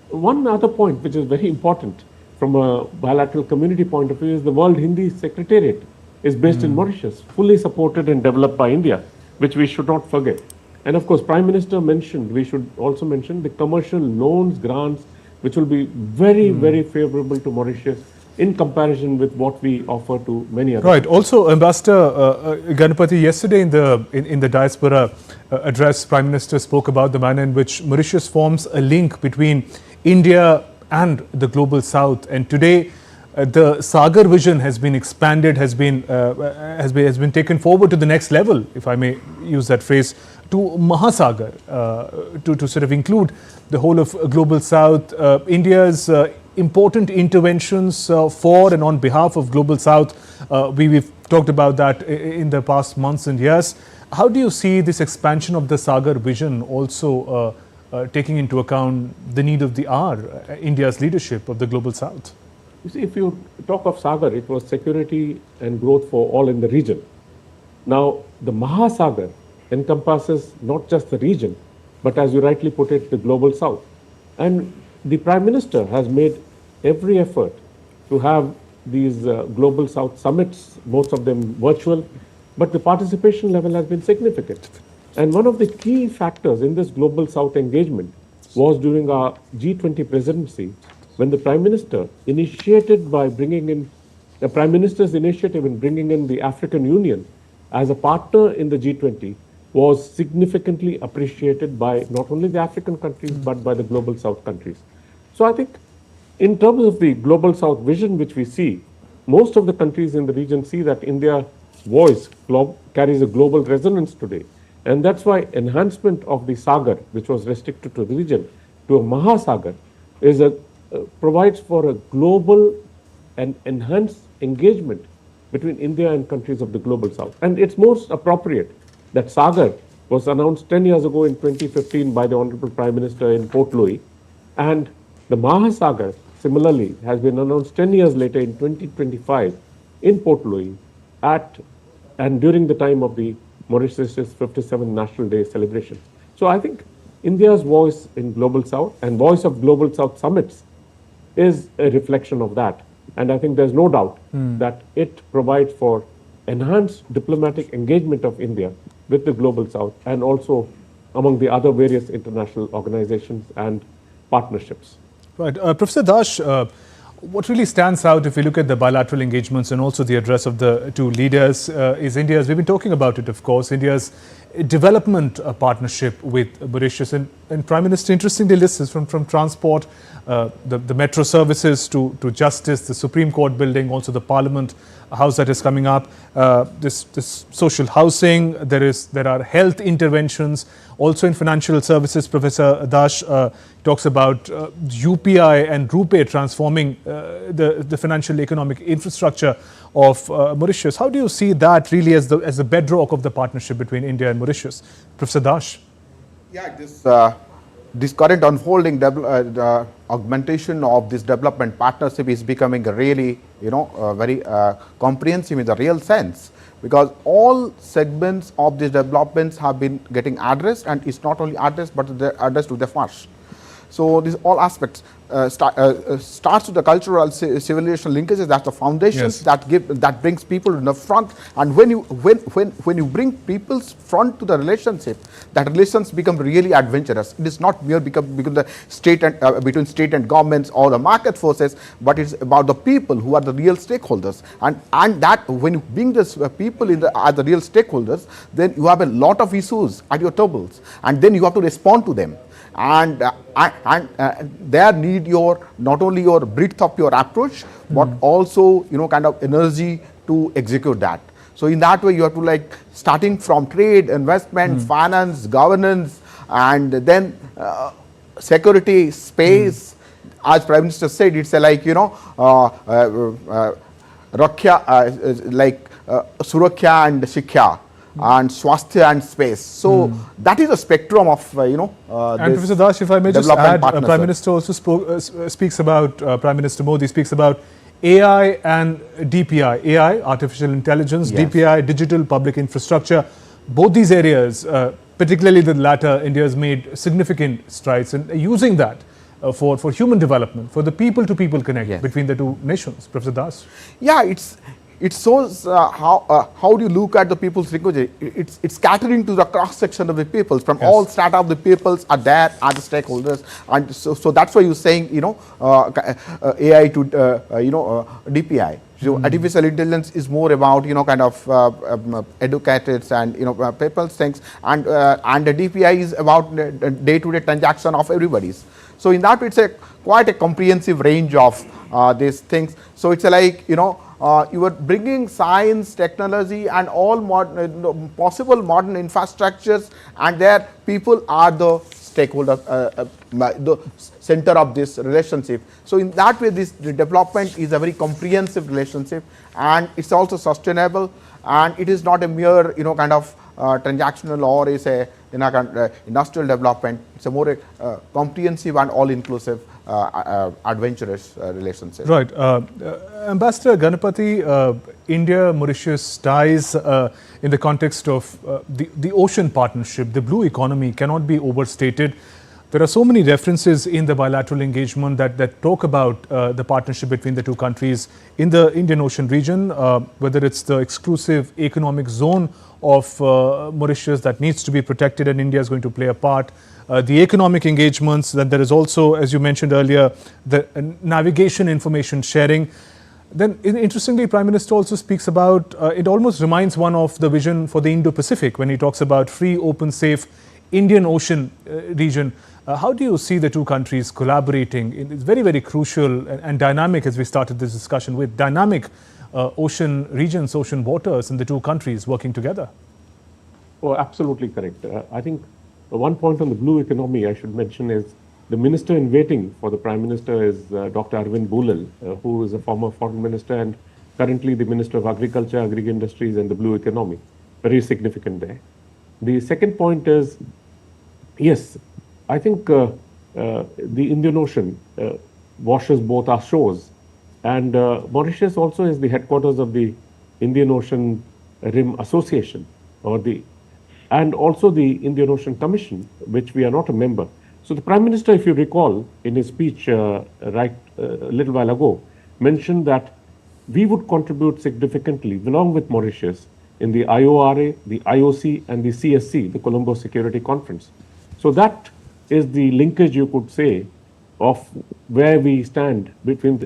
[SPEAKER 5] One other point which is very important from a bilateral community point of view is the World Hindi Secretariat, is based in Mauritius, fully supported and developed by India, which we should not forget. And of course, Prime Minister mentioned, we should also mention the commercial loans, grants, which will be very, very favorable to Mauritius in comparison with what we offer to many other
[SPEAKER 1] Right.
[SPEAKER 5] countries.
[SPEAKER 1] Also, Ambassador Ganapati, yesterday in the diaspora address, Prime Minister spoke about the manner in which Mauritius forms a link between India and the global south. And today, the Sagar vision has been expanded, has been taken forward to the next level, if I may use that phrase, to Mahasagar, to sort of include the whole of global south. India's important interventions for and on behalf of global south. We've talked about that in the past months and years. How do you see this expansion of the Sagar vision also taking into account the need of the hour, India's leadership of the global south?
[SPEAKER 5] You see, if you talk of Sagar, it was security and growth for all in the region. Now, the Mahasagar encompasses not just the region, but as you rightly put it, the global south. And the Prime Minister has made every effort to have these global south summits, most of them virtual, but the participation level has been significant. And one of the key factors in this global south engagement was during our G20 presidency, when the Prime Minister initiated by bringing in, the Prime Minister's initiative in bringing in the African Union as a partner in the G20 was significantly appreciated by not only the African countries, but by the global south countries. So I think in terms of the global south vision which we see, most of the countries in the region see that India's voice carries a global resonance today. And that's why enhancement of the Sagar, which was restricted to the region, to a Mahasagar, provides for a global and enhanced engagement between India and countries of the global south. And it's most appropriate that Sagar was announced 10 years ago in 2015 by the Honorable Prime Minister in Port Louis, and the Mahasagar similarly has been announced 10 years later in 2025 in Port Louis and during the time of the Mauritius' 57th National Day celebration. So I think India's voice in Global South and voice of Global South summits is a reflection of that. And I think there's no doubt that it provides for enhanced diplomatic engagement of India with the Global South and also among the other various international organizations and partnerships.
[SPEAKER 1] Right. Professor Dash, what really stands out if you look at the bilateral engagements and also the address of the two leaders is India's, we've been talking about it of course, India's development partnership with Mauritius. And Prime Minister interestingly lists from transport, the metro services to justice, the Supreme Court building, also the Parliament house that is coming up, this social housing, there are health interventions, also in financial services. Professor Dash talks about UPI and RuPay transforming the financial economic infrastructure of Mauritius. How do you see that really as the bedrock of the partnership between India and Mauritius? Professor Dash.
[SPEAKER 6] Yeah, this current unfolding augmentation of this development partnership is becoming a really, very comprehensive in the real sense, because all segments of these developments have been getting addressed, and it's not only addressed, but they're addressed to the first. So these all aspects starts with the cultural civilization linkages. That's the foundations that brings people in the front. And when you bring people's front to the relationship, that relations become really adventurous. It is not mere become the state and between state and governments or the market forces, but it's about the people who are the real stakeholders. And that when you bring this people as the real stakeholders, then you have a lot of issues at your tables, and then you have to respond to them. And there need not only your breadth of your approach, but also kind of energy to execute that. So in that way, you have to starting from trade, investment, finance, governance, and then security, space. As Prime Minister said, it's Surakya and Shikya, and Swasthya and space. So that is a spectrum of
[SPEAKER 1] and Professor Dash, if I may just add, Prime Minister also speaks about Prime Minister Modi speaks about AI and DPI, AI, artificial intelligence, DPI, digital public infrastructure. Both these areas, particularly the latter, India has made significant strides in using that for human development, for the people-to-people connect between the two nations. Professor Das.
[SPEAKER 6] Yeah, it shows how do you look at the people's language. It's catering to the cross section of the peoples, from all strata of the peoples are there are the stakeholders, and so that's why you're saying AI to DPI. So artificial intelligence is more about kind of educated and people's things, and the DPI is about day-to-day transaction of everybody's. So in that it's quite a comprehensive range of these things. So it's like you are bringing science, technology, and all possible modern infrastructures, and there people are the stakeholder, the center of this relationship. So in that way, this development is a very comprehensive relationship, and it's also sustainable, and it is not a mere kind of transactional or is a industrial development. It's a more comprehensive and all-inclusive adventurous relationship.
[SPEAKER 1] Right. Ambassador Ganapati, India-Mauritius ties in the context of the ocean partnership, the blue economy cannot be overstated. There are so many references in the bilateral engagement that talk about the partnership between the two countries in the Indian Ocean region, whether it's the exclusive economic zone of Mauritius that needs to be protected and India is going to play a part, the economic engagements, then there is also, as you mentioned earlier, the navigation information sharing. Then interestingly, Prime Minister also speaks about, it almost reminds one of the vision for the Indo-Pacific when he talks about free, open, safe Indian Ocean region. How do you see the two countries collaborating? It's very, very crucial and dynamic, as we started this discussion with, dynamic ocean regions, ocean waters in the two countries working together.
[SPEAKER 5] Oh, absolutely correct. I think one point on the blue economy I should mention is the minister in waiting for the Prime Minister is Dr. Arvind Bulel, who is a former foreign minister and currently the Minister of Agriculture, Agri-Industries and the blue economy. Very significant there. The second point is, yes, I think the Indian Ocean washes both our shores, and Mauritius also is the headquarters of the Indian Ocean Rim Association, and also the Indian Ocean Commission, which we are not a member. So the Prime Minister, if you recall, in his speech a little while ago, mentioned that we would contribute significantly, along with Mauritius, in the IORA, the IOC, and the CSC, the Colombo Security Conference. So that is the linkage, you could say, of where we stand between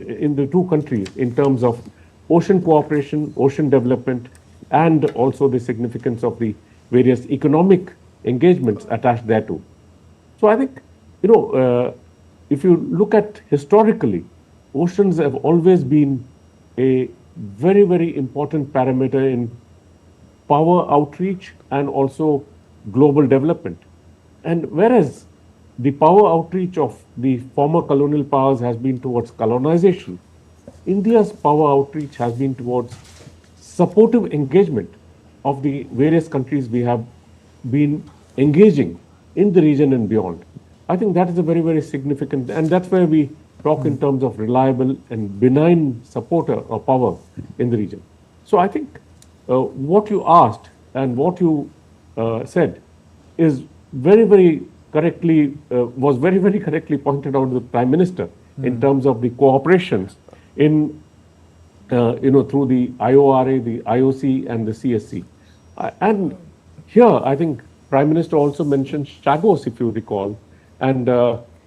[SPEAKER 5] in the two countries in terms of ocean cooperation, ocean development, and also the significance of the various economic engagements attached thereto. So I think, if you look at historically, oceans have always been a very, very important parameter in power outreach and also global development. And whereas the power outreach of the former colonial powers has been towards colonization, India's power outreach has been towards supportive engagement of the various countries we have been engaging in the region and beyond. I think that is a very, very significant, and that's where we talk in terms of reliable and benign supporter of power in the region. So I think what you asked and what you said is very, very correctly, was very, very correctly pointed out to the Prime Minister in terms of the cooperations in, through the IORA, the IOC and the CSC. And here, I think Prime Minister also mentioned Chagos, if you recall, and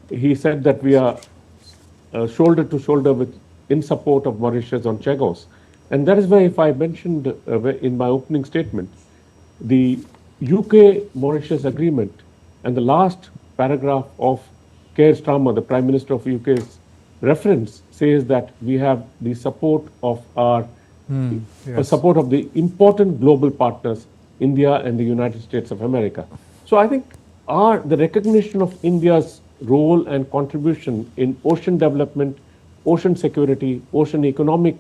[SPEAKER 5] he said that we are shoulder to shoulder in support of Mauritius on Chagos. And that is why, if I mentioned in my opening statement, the UK-Mauritius agreement and the last paragraph of Keir Starmer, the Prime Minister of UK's reference, says that we have the support of our support of the important global partners, India and the United States of America. So I think the recognition of India's role and contribution in ocean development, ocean security, ocean economy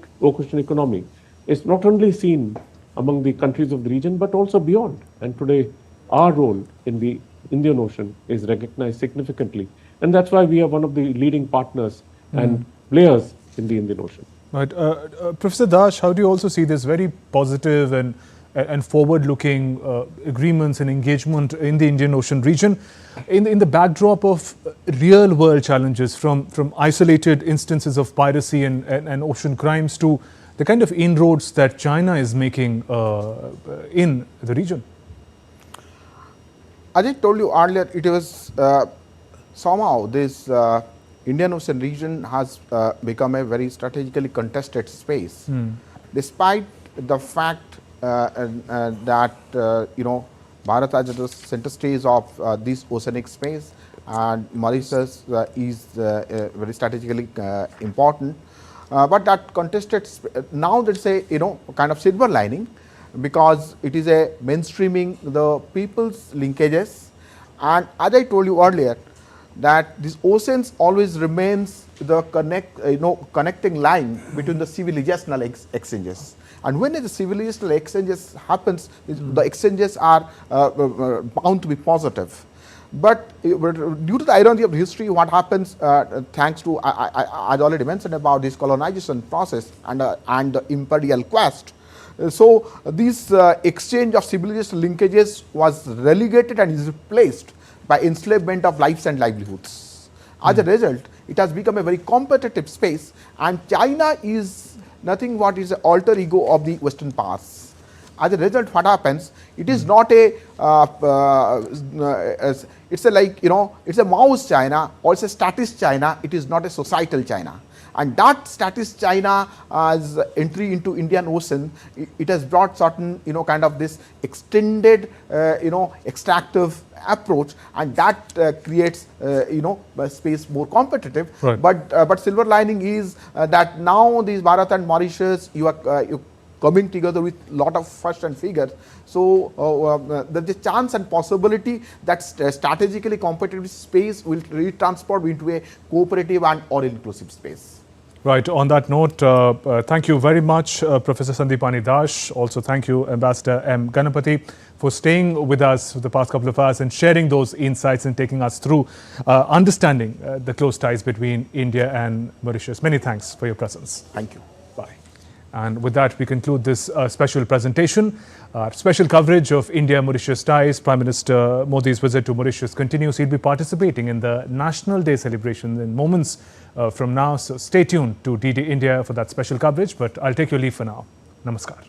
[SPEAKER 5] is not only seen among the countries of the region, but also beyond. And today, our role in the Indian Ocean is recognized significantly. And that's why we are one of the leading partners and players in the Indian Ocean.
[SPEAKER 1] Right. Professor Dash, how do you also see this very positive and forward-looking agreements and engagement in the Indian Ocean region in the backdrop of real-world challenges from isolated instances of piracy and ocean crimes to the kind of inroads that China is making in the region?
[SPEAKER 6] As I told you earlier, it was somehow this Indian Ocean region has become a very strategically contested space, despite the fact that Bharat is the center stage of this oceanic space, and Mauritius is very strategically important. But that contested now there's a kind of silver lining, because it is a mainstreaming the people's linkages, and as I told you earlier, that these oceans always remains the connecting line between the civilizational exchanges. And when the civilizational exchanges happens, the exchanges are bound to be positive. But due to the irony of history, what happens thanks to, I already mentioned about this colonization process and the imperial quest. So this exchange of civilization linkages was relegated and is replaced by enslavement of lives and livelihoods. As a result, it has become a very competitive space, and China is nothing but is an alter ego of the Western powers. As a result, what happens? It is not a it's a it's a Mao's China or it's a statist China. It is not a societal China. And that statist China's entry into Indian Ocean, it has brought certain kind of this extended extractive approach, and that creates space more competitive.
[SPEAKER 1] Right.
[SPEAKER 6] But silver lining is that now these Bharat and Mauritius, you coming together with lot of first and figures. So there's a chance and possibility that strategically competitive space will retransport into a cooperative and or inclusive space.
[SPEAKER 1] Right. On that note, thank you very much, Professor Sandipani Dash. Also, thank you, Ambassador M. Ganapathy, for staying with us for the past couple of hours and sharing those insights and taking us through understanding the close ties between India and Mauritius. Many thanks for your presence.
[SPEAKER 6] Thank you.
[SPEAKER 1] Bye. And with that, we conclude this special presentation. Special coverage of India-Mauritius ties. Prime Minister Modi's visit to Mauritius continues. He'll be participating in the National Day celebration in moments from now. So stay tuned to DD India for that special coverage. But I'll take your leave for now. Namaskar.